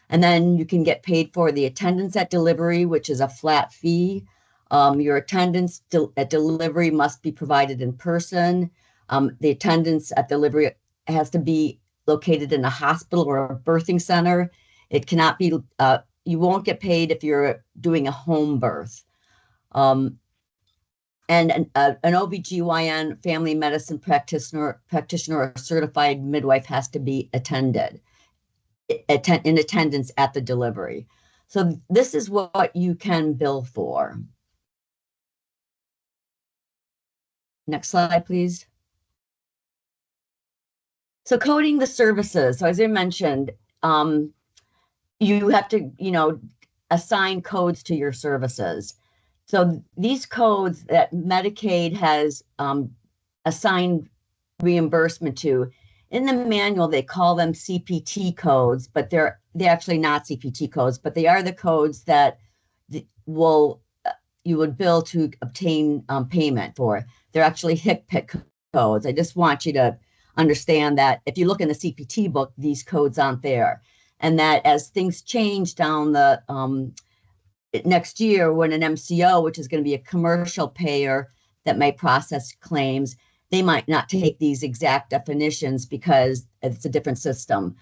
And then you can get paid for the attendance at delivery, which is a flat fee. Your attendance at delivery must be provided in person. The attendance at delivery has to be located in a hospital or a birthing center. It cannot be, you won't get paid if you're doing a home birth. And an OBGYN family medicine practitioner or certified midwife has to be in attendance at the delivery. So this is what you can bill for. Next slide, please. So coding the services. So as I mentioned, you have to, assign codes to your services. So these codes that Medicaid has assigned reimbursement to, in the manual, they call them CPT codes, but they're actually not CPT codes, but they are the codes that you would bill to obtain payment for. They're actually HCPCS codes. I just want you to understand that if you look in the CPT book, these codes aren't there. And that as things change down the next year, when an MCO, which is going to be a commercial payer that may process claims, they might not take these exact definitions because it's a different system.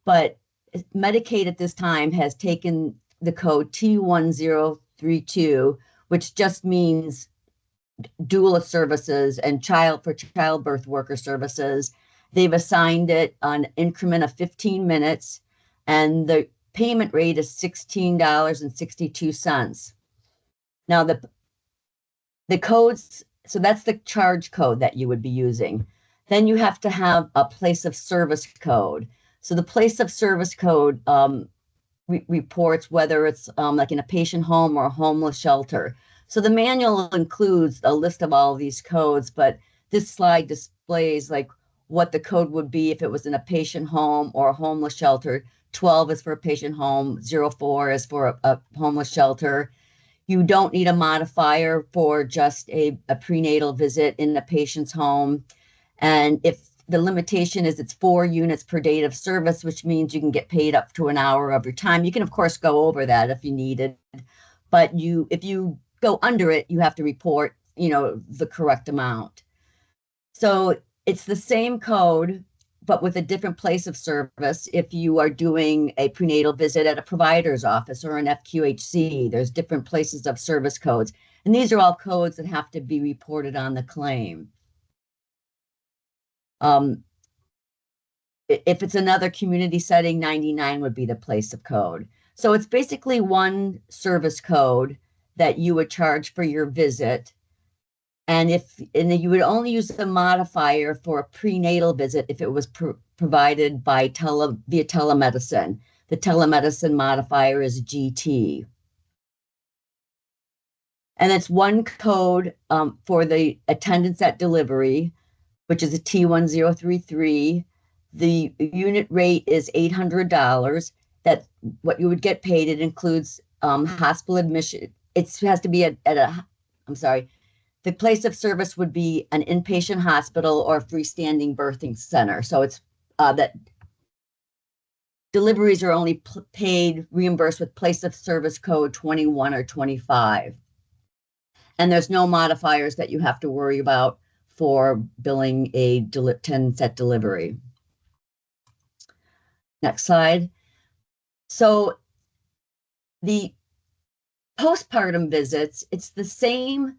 But Medicaid at this time has taken the code T1032, which just means doula services and childbirth worker services. They've assigned it an increment of 15 minutes. And the payment rate is $16.62. Now the codes, so that's the charge code that you would be using. Then you have to have a place of service code. So the place of service code reports whether it's like in a patient home or a homeless shelter. So the manual includes a list of all of these codes, but this slide displays like what the code would be if it was in a patient home or a homeless shelter. 12 is for a patient home, 04 is for a homeless shelter. You don't need a modifier for just a prenatal visit in the patient's home. And if the limitation is it's 4 units per date of service, which means you can get paid up to an hour of your time. You can, of course, go over that if you needed, but if you go under it, you have to report, the correct amount. So it's the same code, but with a different place of service. If you are doing a prenatal visit at a provider's office or an FQHC, there's different places of service codes. And these are all codes that have to be reported on the claim. If it's another community setting, 99 would be the place of code. So it's basically one service code that you would charge for your visit. And you would only use the modifier for a prenatal visit if it was provided by via telemedicine. The telemedicine modifier is GT. And it's one code for the attendance at delivery, which is a T1033. The unit rate is $800. That's what you would get paid. It includes hospital admission. It has to be the place of service would be an inpatient hospital or a freestanding birthing center. So it's that deliveries are only reimbursed with place of service code 21 or 25. And there's no modifiers that you have to worry about for billing a 10-set delivery. Next slide. So the postpartum visits, it's the same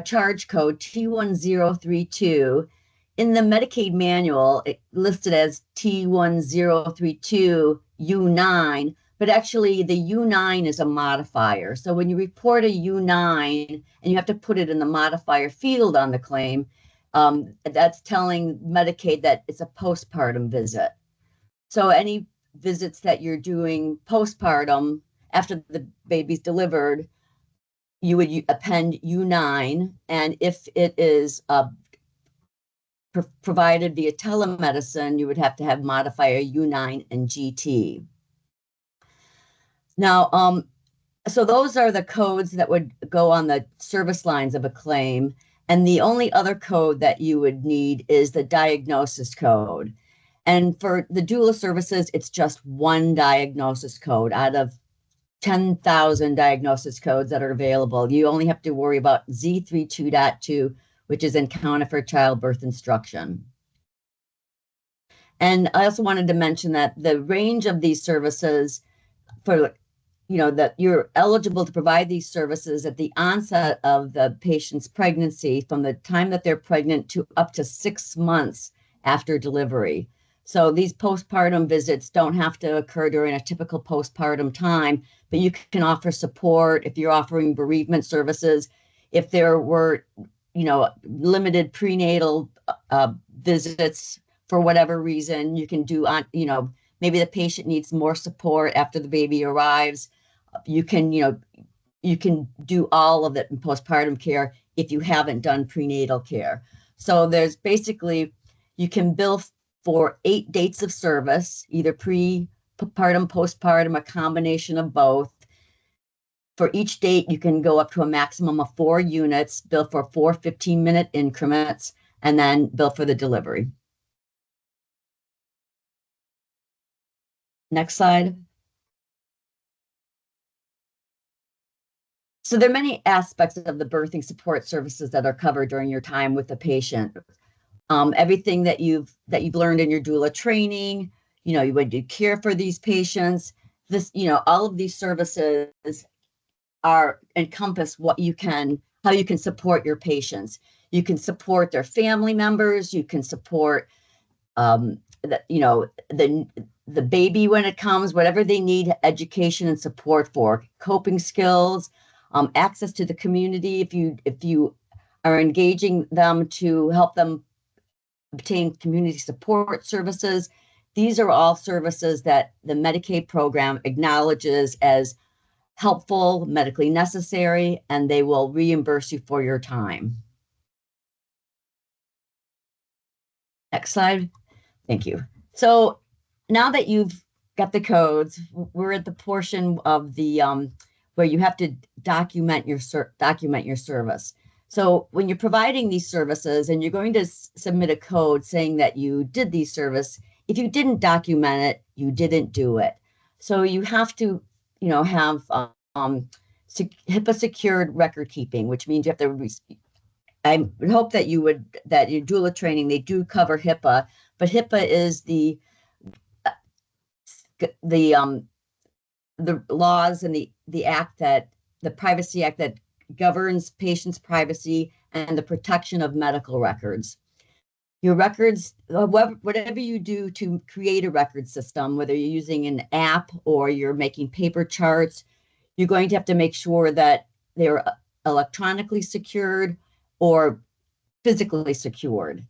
charge code T1032. In the Medicaid manual, it listed as T1032U9, but actually the U9 is a modifier. So when you report a U9 and you have to put it in the modifier field on the claim, that's telling Medicaid that it's a postpartum visit. So any visits that you're doing postpartum after the baby's delivered, you would append U9, and if it is provided via telemedicine, you would have to have modifier U9 and GT. Now, so those are the codes that would go on the service lines of a claim, and the only other code that you would need is the diagnosis code. And for the doula services, it's just one diagnosis code out of 10,000 diagnosis codes that are available. You only have to worry about Z32.2, which is Encounter for Childbirth Instruction. And I also wanted to mention that the range of these services that you're eligible to provide these services at the onset of the patient's pregnancy, from the time that they're pregnant to up to 6 months after delivery. So these postpartum visits don't have to occur during a typical postpartum time, but you can offer support if you're offering bereavement services. If there were, limited prenatal visits for whatever reason, you can do maybe the patient needs more support after the baby arrives. You can do all of it in postpartum care if you haven't done prenatal care. So there's basically, you can bill for 8 dates of service, either prepartum, postpartum, a combination of both. For each date, you can go up to a maximum of 4 units, bill for 4 15-minute increments, and then bill for the delivery. Next slide. So there are many aspects of the birthing support services that are covered during your time with the patient. Everything that you've learned in your doula training, you would do care for these patients. All of these services encompass how you can support your patients. You can support their family members. You can support the baby when it comes, whatever they need education and support for, coping skills, access to the community. If you are engaging them to help them obtain community support services, these are all services that the Medicaid program acknowledges as helpful, medically necessary, and they will reimburse you for your time. Next slide. Thank you. So now that you've got the codes, we're at the portion of the where you have to document your service. So when you're providing these services and you're going to submit a code saying that you did these service, if you didn't document it, you didn't do it. So you have to, have HIPAA secured record keeping, which means you have to. I would hope that that your doula training, they do cover HIPAA, but HIPAA is the laws and the act that the Privacy Act that governs patients' privacy and the protection of medical records. Your records, whatever you do to create a record system, whether you're using an app or you're making paper charts, you're going to have to make sure that they're electronically secured or physically secured.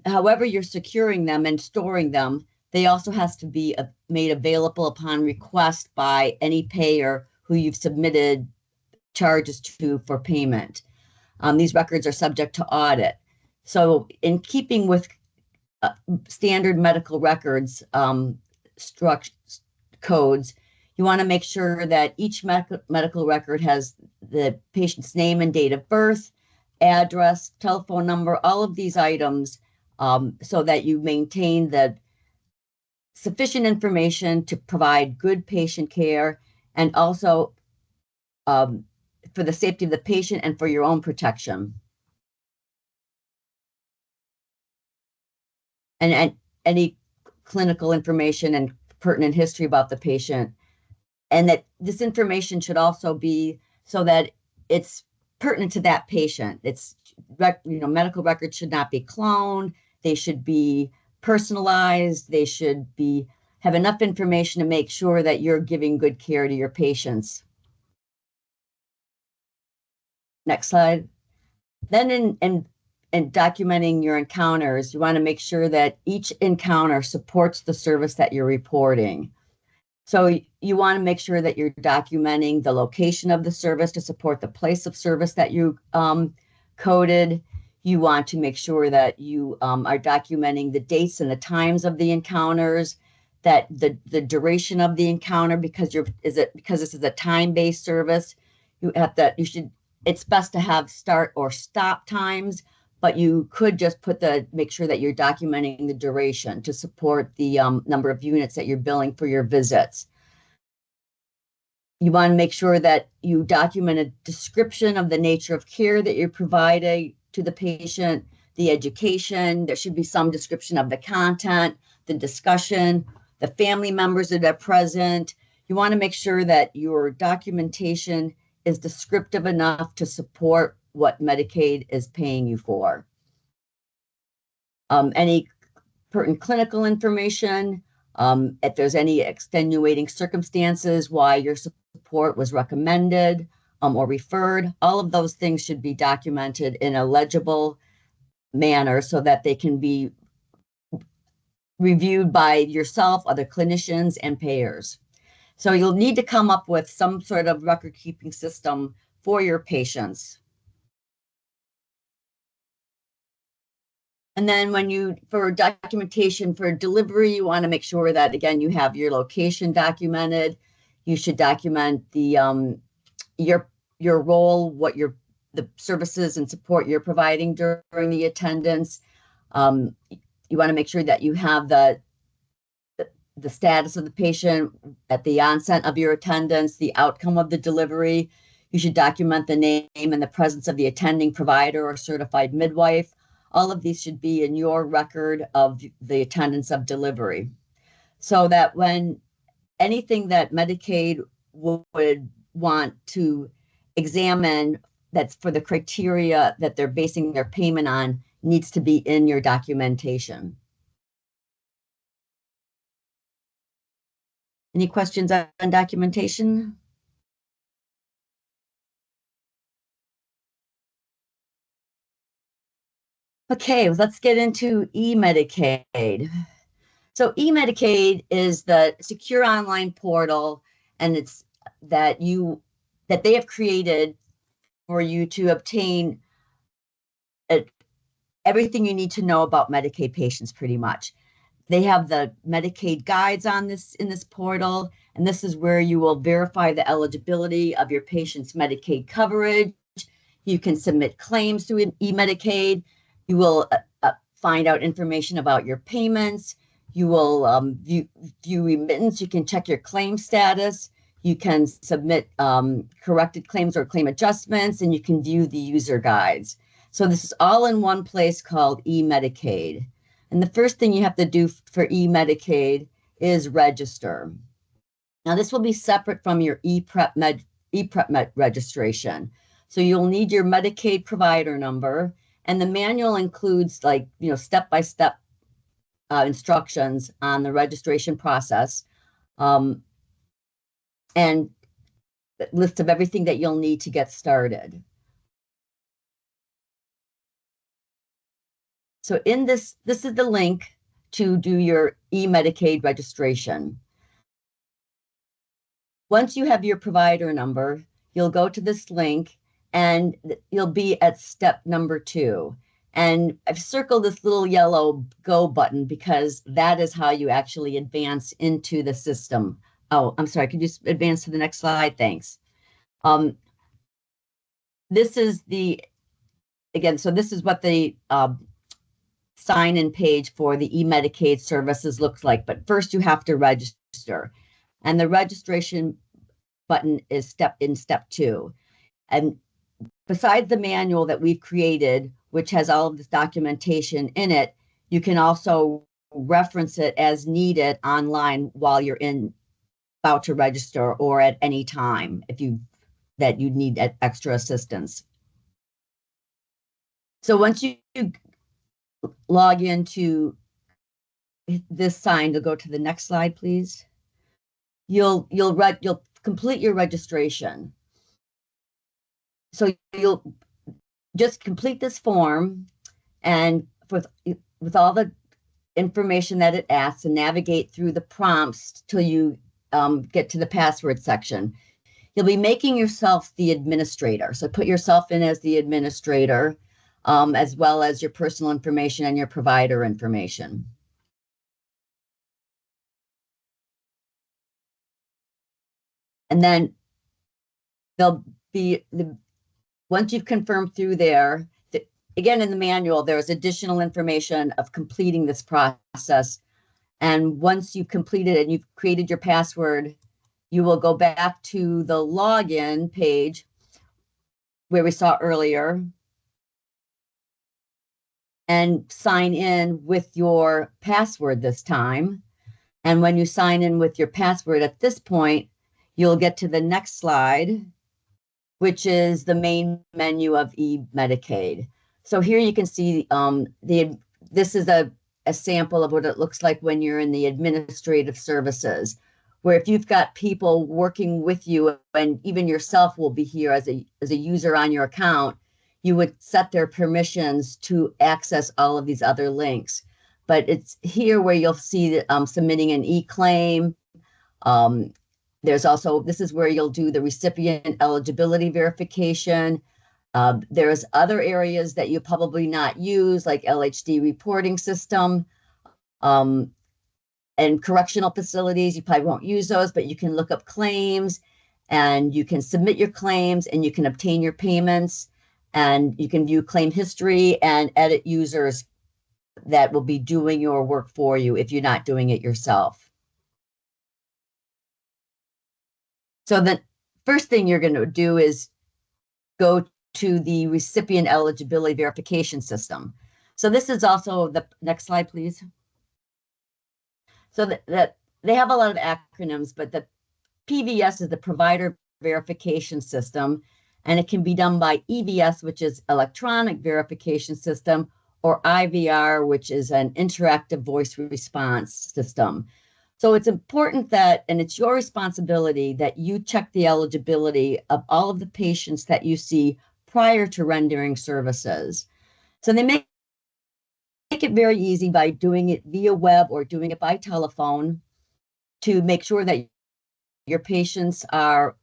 However you're securing them and storing them, they also has to be made available upon request by any payer who you've submitted charges to for payment. These records are subject to audit. So in keeping with standard medical records codes, you want to make sure that each medical record has the patient's name and date of birth, address, telephone number, all of these items, so that you maintain the sufficient information to provide good patient care and also for the safety of the patient and for your own protection. And any clinical information and pertinent history about the patient. And that this information should also be so that it's pertinent to that patient. It's, medical records should not be cloned. They should be personalized. They should have enough information to make sure that you're giving good care to your patients. Next slide. Then in documenting your encounters, you want to make sure that each encounter supports the service that you're reporting. So you want to make sure that you're documenting the location of the service to support the place of service that you coded. You want to make sure that you are documenting the dates and the times of the encounters, that the duration of the encounter, because this is a time-based service. It's best to have start or stop times, but you could just make sure that you're documenting the duration to support the number of units that you're billing for your visits. You want to make sure that you document a description of the nature of care that you're providing to the patient, the education. There should be some description of the content, the discussion, the family members that are present. You want to make sure that your documentation is descriptive enough to support what Medicaid is paying you for. Any pertinent clinical information, if there's any extenuating circumstances why your support was recommended or referred, all of those things should be documented in a legible manner so that they can be reviewed by yourself, other clinicians, and payers. So you'll need to come up with some sort of record keeping system for your patients. And then for documentation for delivery, you want to make sure that, again, you have your location documented. You should document your role, the services and support you're providing during the attendance. You want to make sure that you have the status of the patient at the onset of your attendance, the outcome of the delivery. You should document the name and the presence of the attending provider or certified midwife. All of these should be in your record of the attendance of delivery, so that when anything that Medicaid would want to examine that's for the criteria that they're basing their payment on needs to be in your documentation. Any questions on documentation? Okay, let's get into e-Medicaid. So e-Medicaid is the secure online portal, and it's that they have created for you to obtain everything you need to know about Medicaid patients pretty much. They have the Medicaid guides on this in this portal, and this is where you will verify the eligibility of your patient's Medicaid coverage. You can submit claims through e-Medicaid. You will find out information about your payments. You will view remittance. You can check your claim status. You can submit corrected claims or claim adjustments, and you can view the user guides. So this is all in one place called e-Medicaid. And the first thing you have to do for e-Medicaid is register. Now, this will be separate from your ePrep registration. So you'll need your Medicaid provider number, and the manual includes step-by-step instructions on the registration process, and a list of everything that you'll need to get started. So in this is the link to do your e-Medicaid registration. Once you have your provider number, you'll go to this link and you'll be at step number 2. And I've circled this little yellow go button because that is how you actually advance into the system. Oh, I'm sorry, could you advance to the next slide? Thanks. This is this is what the sign-in page for the e-Medicaid services looks like. But first you have to register. And the registration button is step 2. And besides the manual that we've created, which has all of this documentation in it, you can also reference it as needed online while you're about to register or at any time if you need extra assistance. So once you log into this sign, to go to the next slide, please. You'll complete your registration. So you'll just complete this form, and with all the information that it asks, and navigate through the prompts till you get to the password section. You'll be making yourself the administrator. So put yourself in as the administrator, as well as your personal information and your provider information. And then once you've confirmed through there, again, in the manual, there's additional information of completing this process. And once you've completed it and you've created your password, you will go back to the login page where we saw earlier and sign in with your password this time. And when you sign in with your password at this point, you'll get to the next slide, which is the main menu of e-Medicaid. So here you can see this is a sample of what it looks like when you're in the administrative services, where if you've got people working with you, and even yourself will be here as a user on your account, you would set their permissions to access all of these other links. But it's here where you'll see submitting an e-claim. There's also, this is where you'll do the recipient eligibility verification. There's other areas that you probably not use, like LHD reporting system, and correctional facilities. You probably won't use those, but you can look up claims, and you can submit your claims, and you can obtain your payments, and you can view claim history and edit users that will be doing your work for you if you're not doing it yourself. So the first thing you're going to do is go to the recipient eligibility verification system. So this is also the next slide, please. So that they have a lot of acronyms, but the PVS is the provider verification system, and it can be done by EVS, which is electronic verification system, or IVR, which is an interactive voice response system. So it's important that, and it's your responsibility, that you check the eligibility of all of the patients that you see prior to rendering services. So they make it very easy by doing it via web or doing it by telephone to make sure that your patients are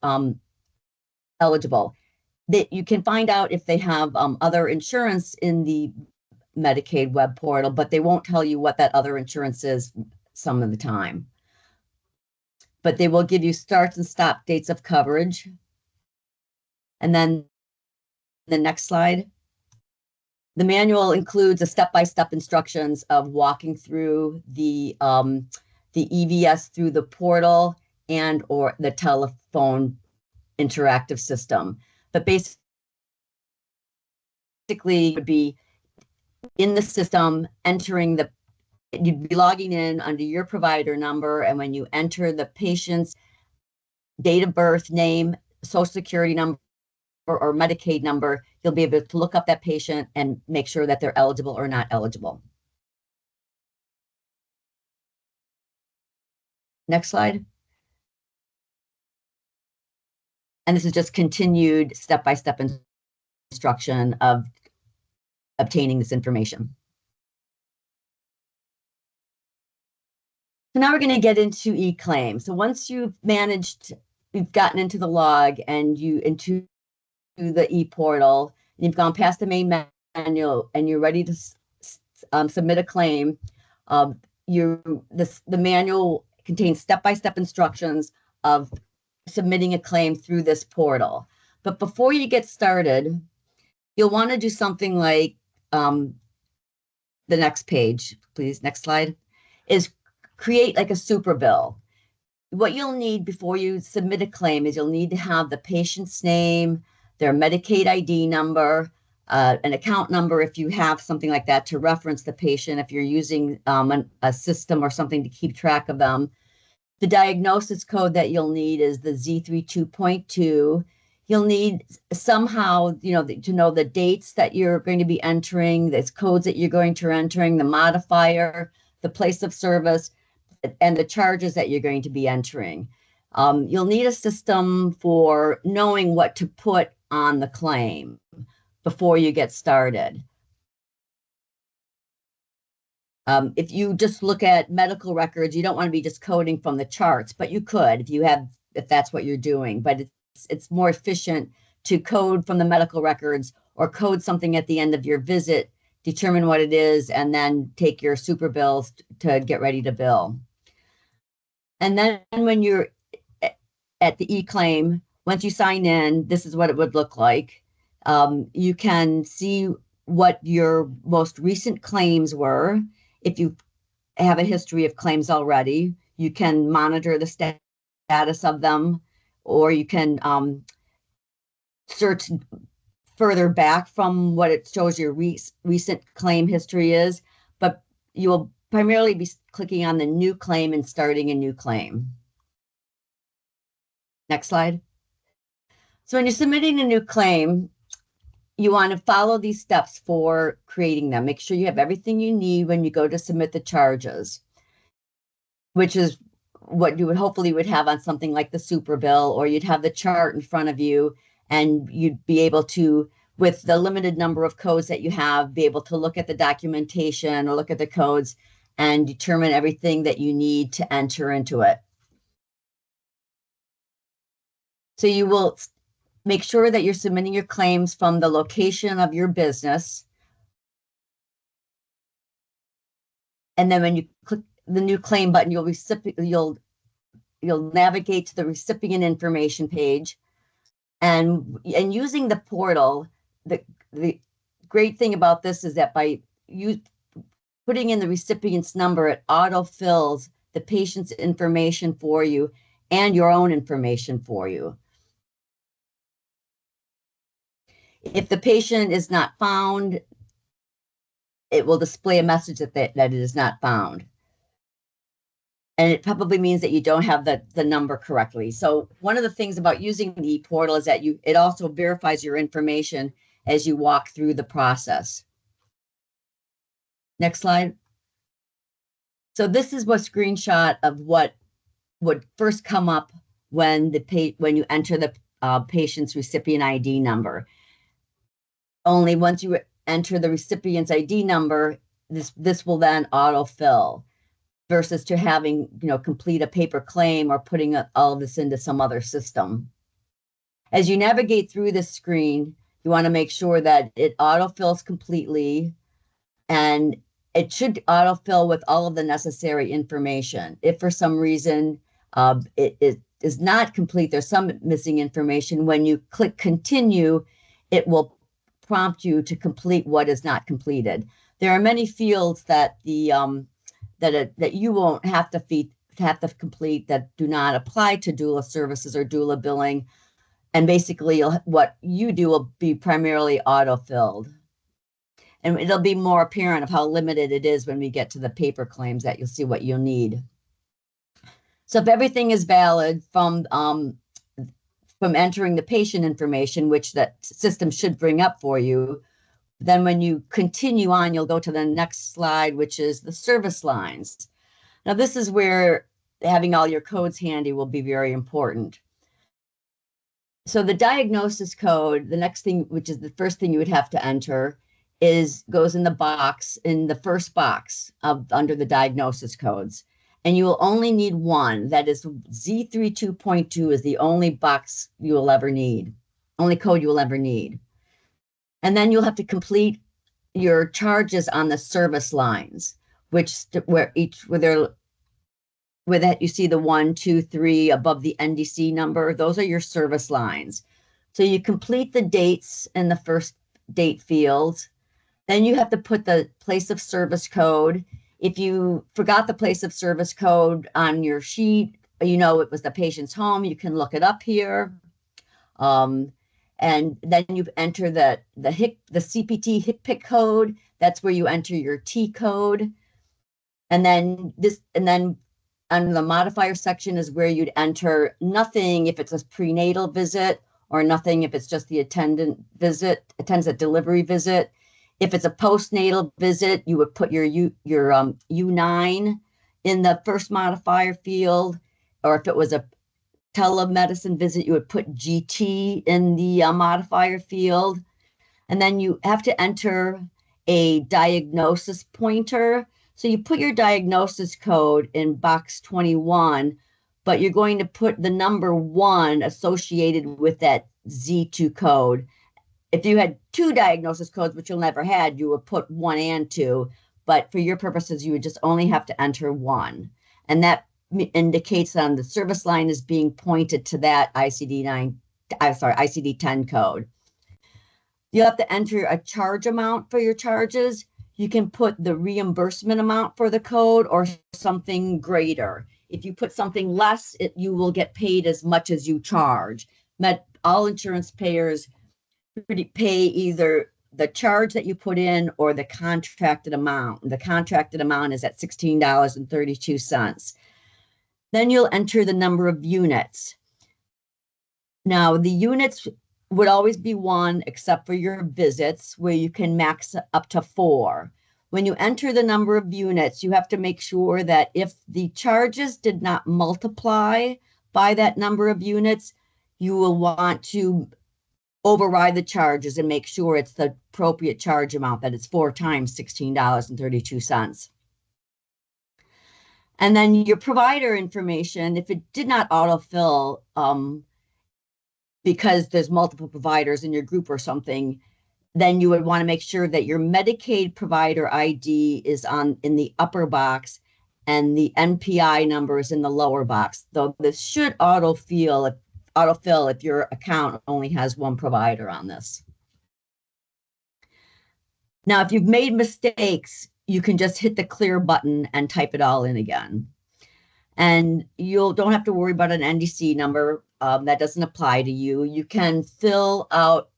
eligible. That you can find out if they have other insurance in the Medicaid web portal, but they won't tell you what that other insurance is some of the time. But they will give you starts and stop dates of coverage. And then the next slide. The manual includes a step-by-step instructions of walking through the EVS through the portal and or the telephone interactive system. But basically it would be in the system, you'd be logging in under your provider number, and when you enter the patient's date of birth, name, social security number, or Medicaid number, you'll be able to look up that patient and make sure that they're eligible or not eligible. Next slide. And this is just continued step-by-step instruction of obtaining this information. So now we're going to get into e-claim. So once you've gotten into the log and into the e-portal, and you've gone past the main manual and you're ready to submit a claim, the manual contains step-by-step instructions of submitting a claim through this portal. But before you get started, you'll want to do something like the next page, please, next slide, is create like a super bill. What you'll need before you submit a claim is you'll need to have the patient's name, their Medicaid ID number, an account number if you have something like that to reference the patient, if you're using a system or something to keep track of them. The diagnosis code that you'll need is the Z32.2. You'll need somehow, to know the dates that you're going to be entering, the codes that you're going to be entering, the modifier, the place of service, and the charges that you're going to be entering. You'll need a system for knowing what to put on the claim before you get started. If you just look at medical records, you don't want to be just coding from the charts, but you could if that's what you're doing. But it's more efficient to code from the medical records or code something at the end of your visit, determine what it is, and then take your super bills to get ready to bill. And then when you're at the e-claim, once you sign in, this is what it would look like. You can see what your most recent claims were. If you have a history of claims already, you can monitor the status of them, or you can search further back from what it shows your recent claim history is, but you will primarily be clicking on the new claim and starting a new claim. Next slide. So when you're submitting a new claim, you want to follow these steps for creating them. Make sure you have everything you need when you go to submit the charges, which is what you would hopefully have on something like the super bill, or you'd have the chart in front of you and you'd be able to, with the limited number of codes that you have, be able to look at the documentation or look at the codes and determine everything that you need to enter into it. So you will make sure that you're submitting your claims from the location of your business. And then when you click the new claim button, you'll navigate to the recipient information page. And using the portal, the great thing about this is that by putting in the recipient's number, it auto-fills the patient's information for you and your own information for you. If the patient is not found, it will display a message that it is not found. And it probably means that you don't have the number correctly. So one of the things about using the e-portal is that it also verifies your information as you walk through the process. Next slide. So this is a screenshot of what would first come up when you enter the patient's recipient ID number. Only once you enter the recipient's ID number, this will then autofill, versus to having, complete a paper claim or putting all of this into some other system. As you navigate through this screen, you want to make sure that it autofills completely. and it should autofill with all of the necessary information. If for some reason it is not complete, there's some missing information, when you click continue, it will prompt you to complete what is not completed. There are many fields that that you won't have to complete that do not apply to doula services or doula billing. And basically what you do will be primarily auto-filled. And it'll be more apparent of how limited it is when we get to the paper claims, that you'll see what you'll need. So if everything is valid from entering the patient information, which that system should bring up for you, then when you continue on, you'll go to the next slide, which is the service lines. Now, this is where having all your codes handy will be very important. So the diagnosis code, the next thing, which is the first thing you would have to enter, goes in the box, in the first box under the diagnosis codes. And you will only need one. That is Z32.2 is the only box you will ever need, only code you will ever need. And then you'll have to complete your charges on the service lines, where that you see the 1, 2, 3 above the NDC number. Those are your service lines. So you complete the dates in the first date field. Then you have to put the place of service code. If you forgot the place of service code on your sheet, it was the patient's home, you can look it up here. And then you enter the CPT HCPC code. That's where you enter your T code. And then on the modifier section is where you'd enter nothing if it's a prenatal visit, or nothing if it's just the attendant delivery visit. If it's a postnatal visit, you would put your U9 in the first modifier field, or if it was a telemedicine visit, you would put GT in the modifier field. And then you have to enter a diagnosis pointer. So you put your diagnosis code in box 21, but you're going to put the number 1 associated with that Z2 code. If you had 2 diagnosis codes, which you'll never had, you would put 1 and 2, but for your purposes, you would just only have to enter 1. And that indicates that the service line is being pointed to that ICD-10 code. You have to enter a charge amount for your charges. You can put the reimbursement amount for the code or something greater. If you put something less, you will get paid as much as you charge. All insurance payers pay either the charge that you put in or the contracted amount. The contracted amount is at $16.32. Then you'll enter the number of units. Now, the units would always be 1, except for your visits, where you can max up to 4. When you enter the number of units, you have to make sure that if the charges did not multiply by that number of units, you will want to override the charges and make sure it's the appropriate charge amount, that it's 4 times $16.32. And then your provider information, if it did not autofill because there's multiple providers in your group or something, then you would want to make sure that your Medicaid provider ID is in the upper box and the NPI number is in the lower box. Though this should autofill if your account only has 1 provider on this. Now, if you've made mistakes, you can just hit the clear button and type it all in again. And you don't have to worry about an NDC number. That doesn't apply to you. You can fill out,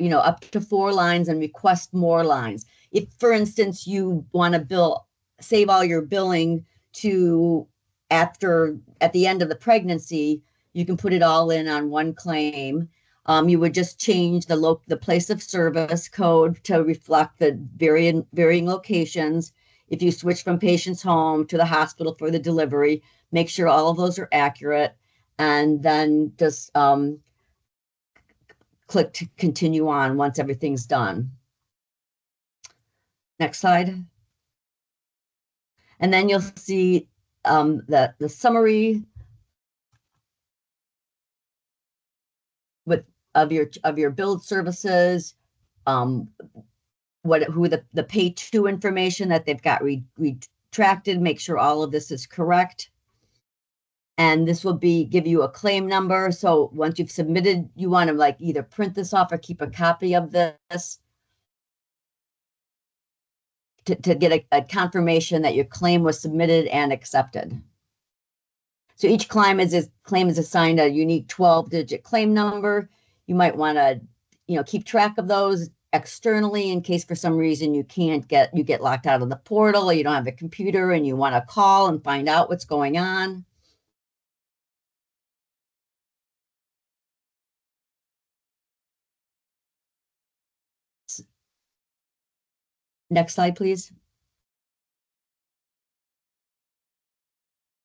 up to 4 lines and request more lines. If, for instance, you want to save all your billing to at the end of the pregnancy, you can put it all in on 1 claim. You would just change the place of service code to reflect the varying locations. If you switch from patient's home to the hospital for the delivery, make sure all of those are accurate, and then just click to continue on once everything's done. Next slide. And then you'll see the summary of your billed services, who the pay to information that they've got retracted, make sure all of this is correct. And this will give you a claim number. So once you've submitted, you want to like either print this off or keep a copy of this to get a confirmation that your claim was submitted and accepted. So each claim is assigned a unique 12-digit claim number. You might want to, keep track of those externally in case for some reason you get locked out of the portal, or you don't have a computer and you want to call and find out what's going on. Next slide, please.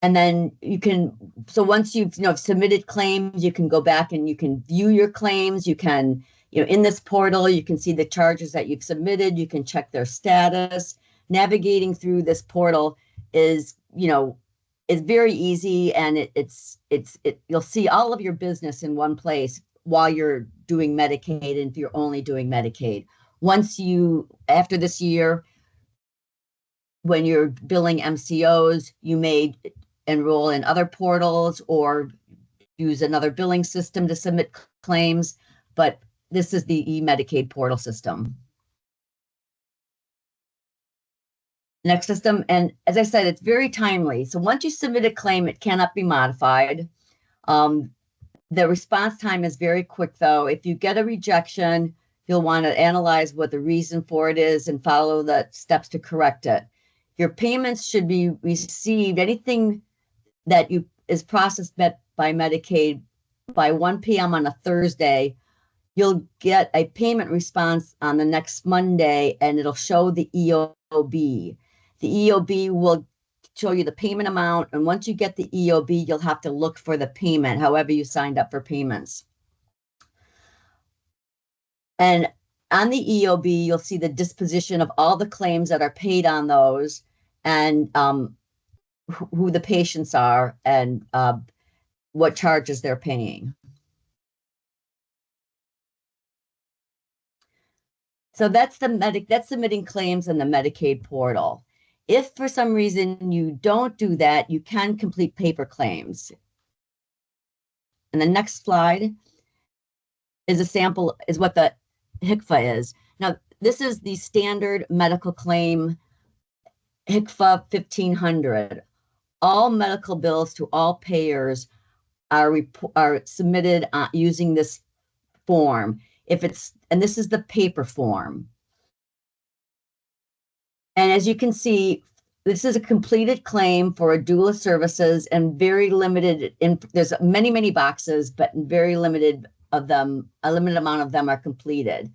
And then so once you've submitted claims, you can go back and you can view your claims. You can, in this portal, you can see the charges that you've submitted. You can check their status. Navigating through this portal is very easy, and you'll see all of your business in one place while you're doing Medicaid, and if you're only doing Medicaid. After this year, when you're billing MCOs, you may enroll in other portals or use another billing system to submit claims, but this is the eMedicaid portal system. Next system, and as I said, it's very timely. So once you submit a claim, it cannot be modified. The response time is very quick, though. If you get a rejection, you'll want to analyze what the reason for it is and follow the steps to correct it. Your payments should be received, anything that is processed by Medicaid by 1 p.m. on a Thursday. You'll get a payment response on the next Monday, and it'll show the EOB. The EOB will show you the payment amount, and once you get the EOB, you'll have to look for the payment, however you signed up for payments. And on the EOB, you'll see the disposition of all the claims that are paid on those, and who the patients are, and what charges they're paying. So that's submitting claims in the Medicaid portal. If for some reason you don't do that, you can complete paper claims. And the next slide is a sample, is what the HCFA is. Now, this is the standard medical claim, HCFA 1500. All medical bills to all payers are submitted using this form. And this is the paper form. And as you can see, this is a completed claim for a doula services, and very limited. There's many, many boxes, but very limited of them, a limited amount of them are completed.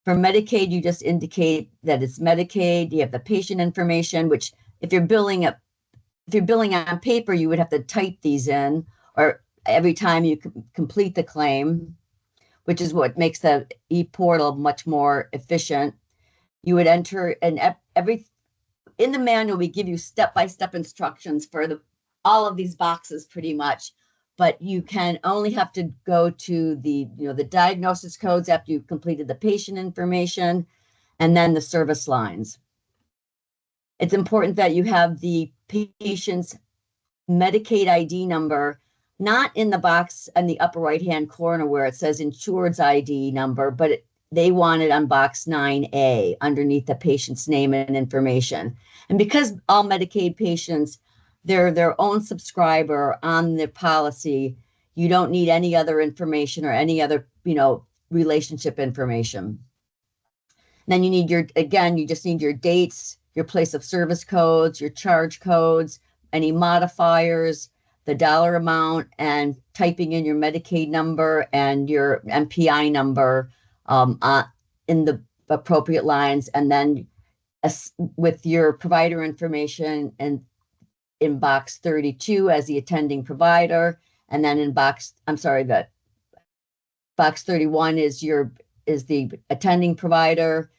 For Medicaid, you just indicate that it's Medicaid. You have the patient information, which if you're billing on paper, you would have to type these in, or every time you complete the claim, which is what makes the e-portal much more efficient. You would enter, and in the manual, we give you step-by-step instructions for all of these boxes pretty much, but you can only have to go to the diagnosis codes after you've completed the patient information, and then the service lines. It's important that you have the patient's Medicaid ID number, not in the box in the upper right-hand corner where it says insured's ID number, but they want it on box 9A underneath the patient's name and information. And because all Medicaid patients, they're their own subscriber on the policy, you don't need any other information or any other, relationship information. Then you need you just need your dates, your place of service codes, your charge codes, any modifiers, the dollar amount, and typing in your Medicaid number and your MPI number in the appropriate lines, and then with your provider information and in box 32 as the attending provider, and then in box 31 is the attending provider,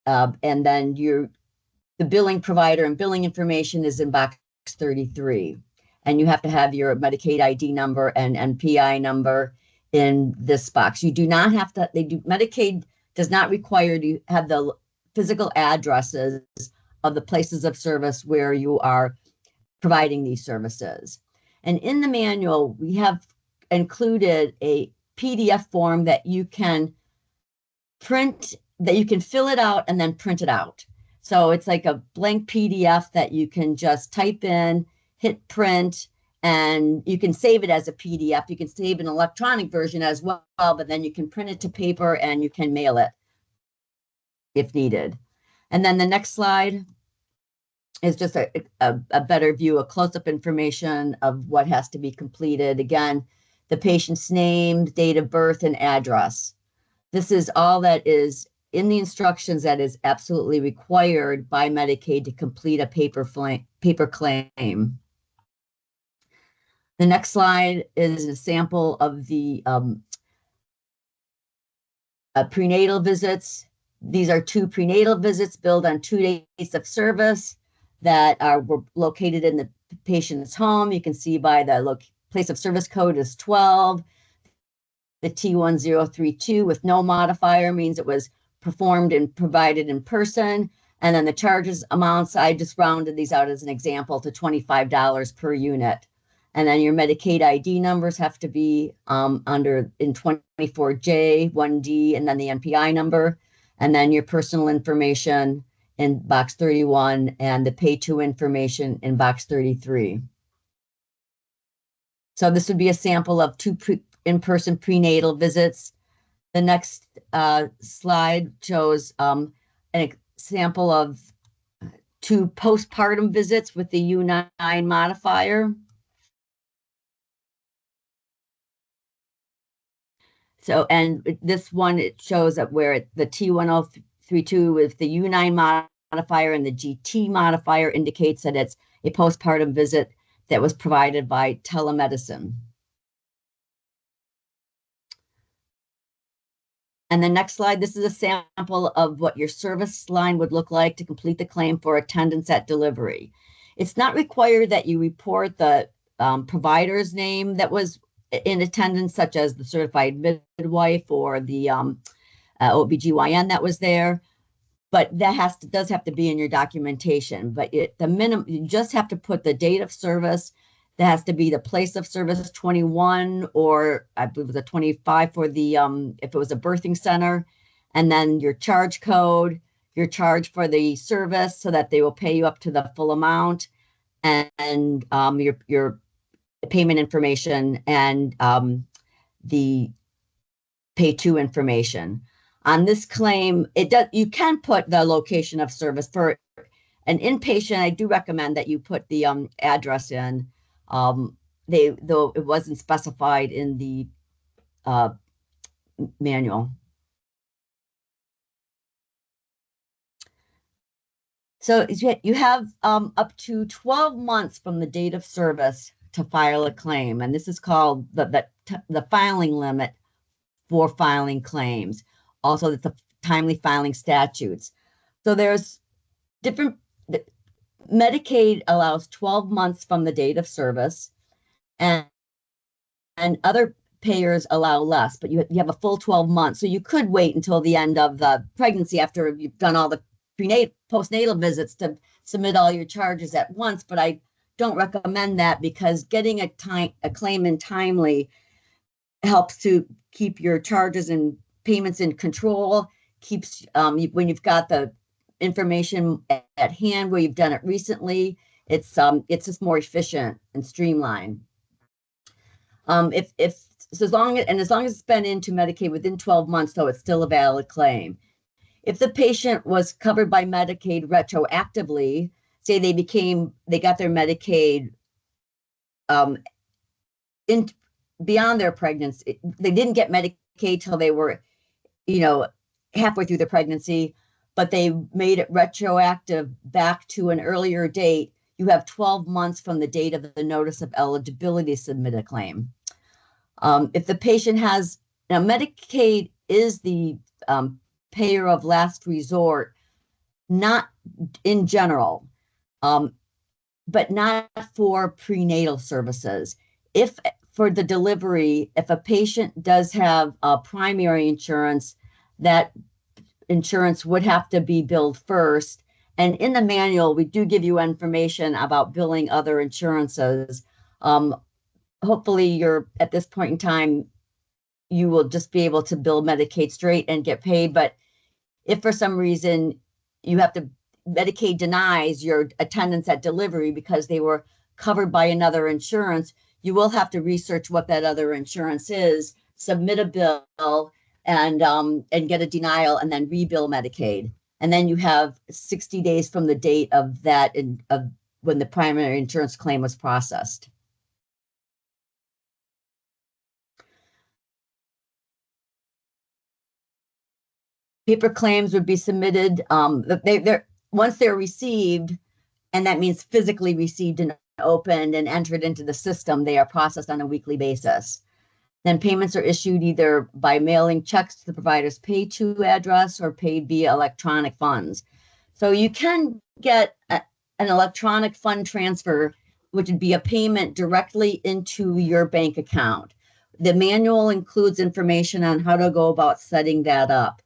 and then the billing provider and billing information is in box 33. And you have to have your Medicaid ID number and NPI number in this box. You do not have to, Medicaid does not require you have the physical addresses of the places of service where you are providing these services. And in the manual, we have included a PDF form that you can print, that you can fill it out and then print it out. So it's like a blank PDF that you can just type in, hit print, and you can save it as a PDF. You can save an electronic version as well, but then you can print it to paper and you can mail it if needed. And then the next slide is just a better view, a close-up information of what has to be completed. Again, the patient's name, date of birth, and address. This is all that is in the instructions that is absolutely required by Medicaid to complete a paper claim. The next slide is a sample of the prenatal visits. These are 2 prenatal visits billed on 2 days of service that were located in the patient's home. You can see by the place of service code is 12. The T1032 with no modifier means it was performed and provided in person. And then the charges amounts, I just rounded these out as an example to $25 per unit. And then your Medicaid ID numbers have to be under in 24J, 1D, and then the NPI number. And then your personal information in box 31 and the pay to information in box 33. So this would be a sample of 2 in-person prenatal visits. The next slide shows an example of 2 postpartum visits with the U9 modifier. So, and this one, it shows up where the T1032 with the U9 modifier and the GT modifier indicates that it's a postpartum visit that was provided by telemedicine. And the next slide, this is a sample of what your service line would look like to complete the claim for attendance at delivery. It's not required that you report the provider's name that was in attendance, such as the certified midwife or the OBGYN that was there, but that does have to be in your documentation. But the minimum, you just have to put the date of service. That has to be the place of service 21, or I believe it was a 25 for the if it was a birthing center, and then your charge code, your charge for the service, so that they will pay you up to the full amount, and your payment information and the pay to information. On this claim, you can put the location of service for an inpatient. I do recommend that you put the address in. Though it wasn't specified in the manual. So you have up to 12 months from the date of service to file a claim, and this is called the filing limit for filing claims. Also, the timely filing statutes. So there's different. Medicaid allows 12 months from the date of service, and other payers allow less, but you have a full 12 months. So you could wait until the end of the pregnancy after you've done all the postnatal visits to submit all your charges at once. But I don't recommend that, because getting a claim in timely helps to keep your charges and payments in control, keeps when you've got the information at hand where you've done it recently, it's just more efficient and streamlined. As long as it's been into Medicaid within 12 months, though, it's still a valid claim. If the patient was covered by Medicaid retroactively, say they got their Medicaid beyond their pregnancy, they didn't get Medicaid till they were, halfway through the pregnancy, but they made it retroactive back to an earlier date, you have 12 months from the date of the notice of eligibility to submit a claim. If the patient has, now Medicaid is the payer of last resort, not in general, but not for prenatal services. If for the delivery, if a patient does have primary insurance, that insurance would have to be billed first. And in the manual, we do give you information about billing other insurances. Hopefully you're at this point in time, you will just be able to bill Medicaid straight and get paid. But if for some reason you have to, Medicaid denies your attendance at delivery because they were covered by another insurance, you will have to research what that other insurance is, submit a bill, and get a denial, and then rebill Medicaid. And then you have 60 days from the date of that of when the primary insurance claim was processed. Paper claims would be submitted once they're received, and that means physically received and opened and entered into the system. They are processed on a weekly basis. Then payments are issued either by mailing checks to the provider's pay-to address or paid via electronic funds. So you can get an electronic fund transfer, which would be a payment directly into your bank account. The manual includes information on how to go about setting that up.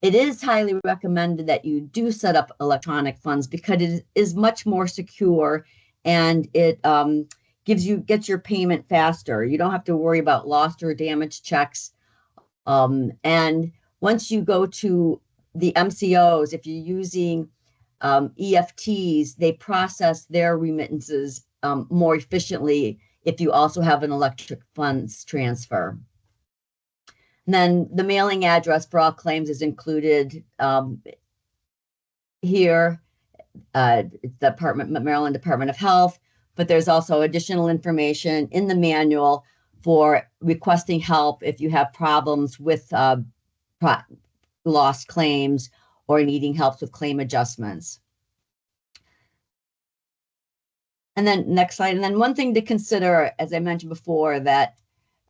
It is highly recommended that you do set up electronic funds because it is much more secure, and it gets your payment faster. You don't have to worry about lost or damaged checks. And once you go to the MCOs, if you're using EFTs, they process their remittances more efficiently if you also have an electronic funds transfer. And then the mailing address for all claims is included here. It's the Maryland Department of Health, but there's also additional information in the manual for requesting help if you have problems with lost claims or needing help with claim adjustments. And then next slide. And then one thing to consider, as I mentioned before, that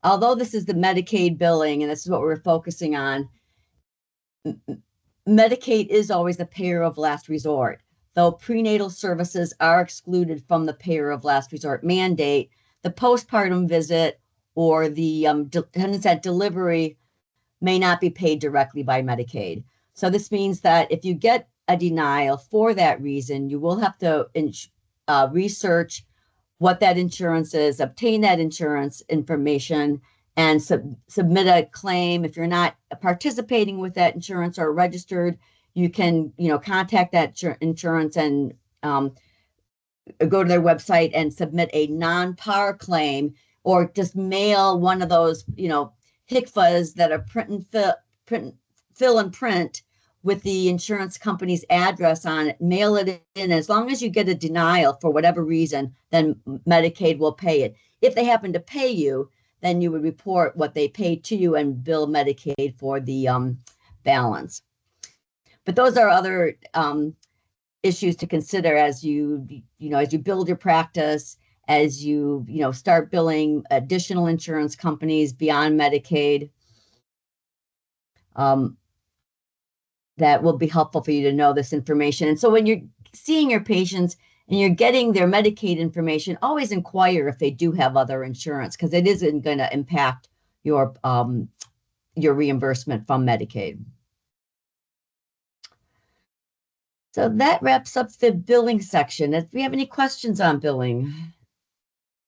although this is the Medicaid billing, and this is what we're focusing on, Medicaid is always the payer of last resort. Though prenatal services are excluded from the payer of last resort mandate, the postpartum visit or the attendance at delivery may not be paid directly by Medicaid. So this means that if you get a denial for that reason, you will have to research what that insurance is, obtain that insurance information, and submit a claim. If you're not participating with that insurance or registered, you can, contact that insurance and go to their website and submit a non-par claim, or just mail one of those, HCFAs that are fill and print with the insurance company's address on it, mail it in. As long as you get a denial for whatever reason, then Medicaid will pay it. If they happen to pay you, then you would report what they paid to you and bill Medicaid for the balance. But those are other issues to consider as you build your practice, as you start billing additional insurance companies beyond Medicaid. That will be helpful for you to know this information. And so when you're seeing your patients and you're getting their Medicaid information, always inquire if they do have other insurance, because it isn't going to impact your reimbursement from Medicaid. So that wraps up the billing section. If we have any questions on billing.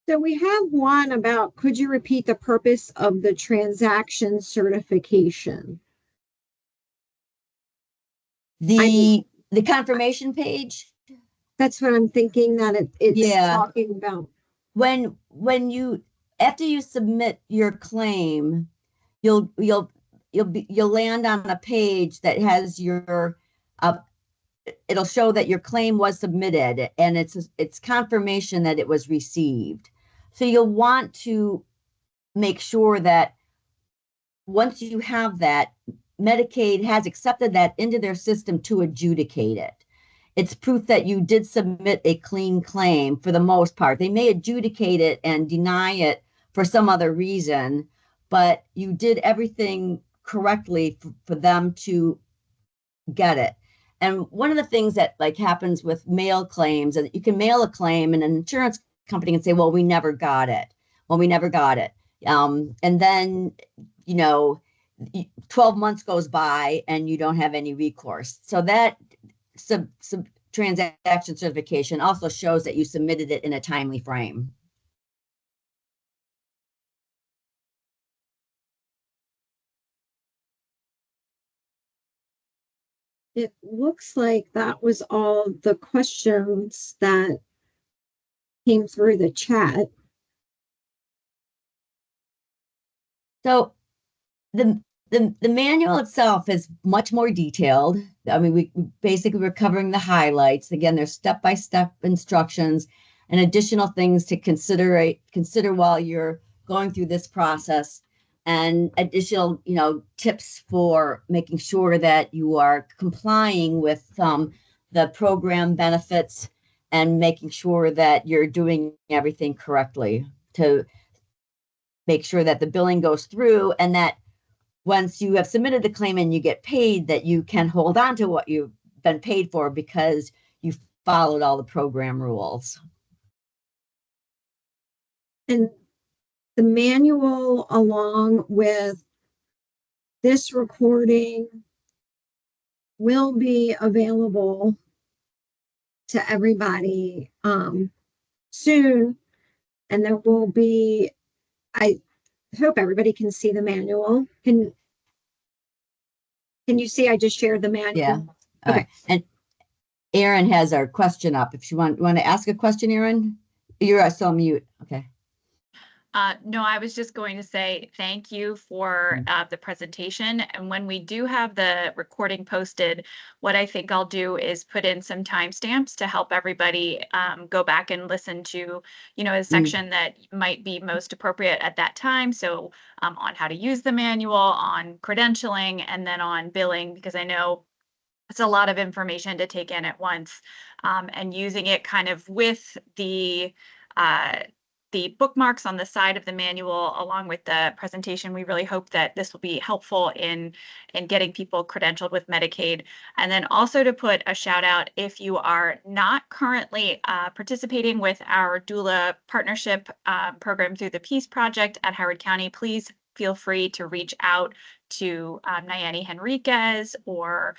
So we have one about, could you repeat the purpose of the transaction certification? The confirmation page? That's what I'm thinking that it's Yeah. talking about. When you, after you submit your claim, you'll land on a page that has your it'll show that your claim was submitted, and it's confirmation that it was received. So you'll want to make sure that once you have that, Medicaid has accepted that into their system to adjudicate it. It's proof that you did submit a clean claim for the most part. They may adjudicate it and deny it for some other reason, but you did everything correctly for them to get it. And one of the things that happens with mail claims, and you can mail a claim and an insurance company can say, well, we never got it. And then, 12 months goes by and you don't have any recourse. So that sub transaction certification also shows that you submitted it in a timely frame. It looks like that was all the questions that came through the chat. So the manual itself is much more detailed. I mean, we basically we're covering the highlights. Again, there's step-by-step instructions and additional things to consider while you're going through this process, and additional, tips for making sure that you are complying with the program benefits and making sure that you're doing everything correctly to make sure that the billing goes through, and that once you have submitted the claim and you get paid, that you can hold on to what you've been paid for because you followed all the program rules. And the manual, along with this recording, will be available to everybody soon. And there will be, I hope everybody can see the manual. Can you see? I just shared the manual. Yeah. Okay. And Erin has our question up. If you want to ask a question, Erin, you're still mute. Okay. No, I was just going to say thank you for the presentation. And when we do have the recording posted, what I think I'll do is put in some timestamps to help everybody go back and listen to, a section that might be most appropriate at that time. So on how to use the manual, on credentialing, and then on billing, because I know it's a lot of information to take in at once, and using it kind of with the bookmarks on the side of the manual along with the presentation. We really hope that this will be helpful in getting people credentialed with Medicaid. And then also to put a shout out, if you are not currently participating with our doula partnership program through the Peace Project at Howard County, please feel free to reach out to Nayani Henriquez or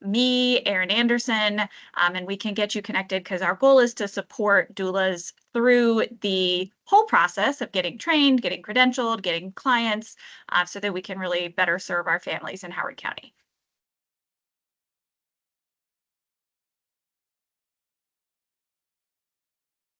me, Erin Anderson, and we can get you connected, because our goal is to support doulas through the whole process of getting trained, getting credentialed, getting clients, so that we can really better serve our families in Howard County.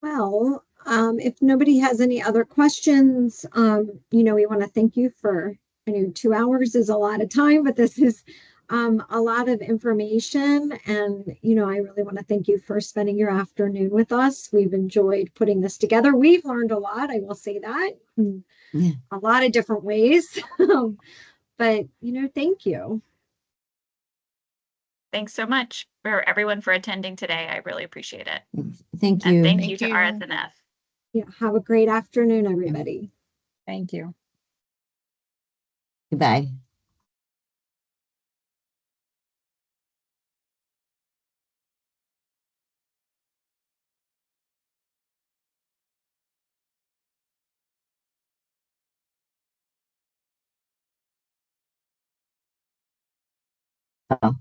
Well, if nobody has any other questions, we want to thank you for, 2 hours is a lot of time, but this is a lot of information. And, I really want to thank you for spending your afternoon with us. We've enjoyed putting this together. We've learned a lot, I will say that, in a lot of different ways. But, thank you. Thanks so much for everyone for attending today. I really appreciate it. Thank you. And thank you to RSNF. Yeah, have a great afternoon, everybody. Thank you. Goodbye. Oh.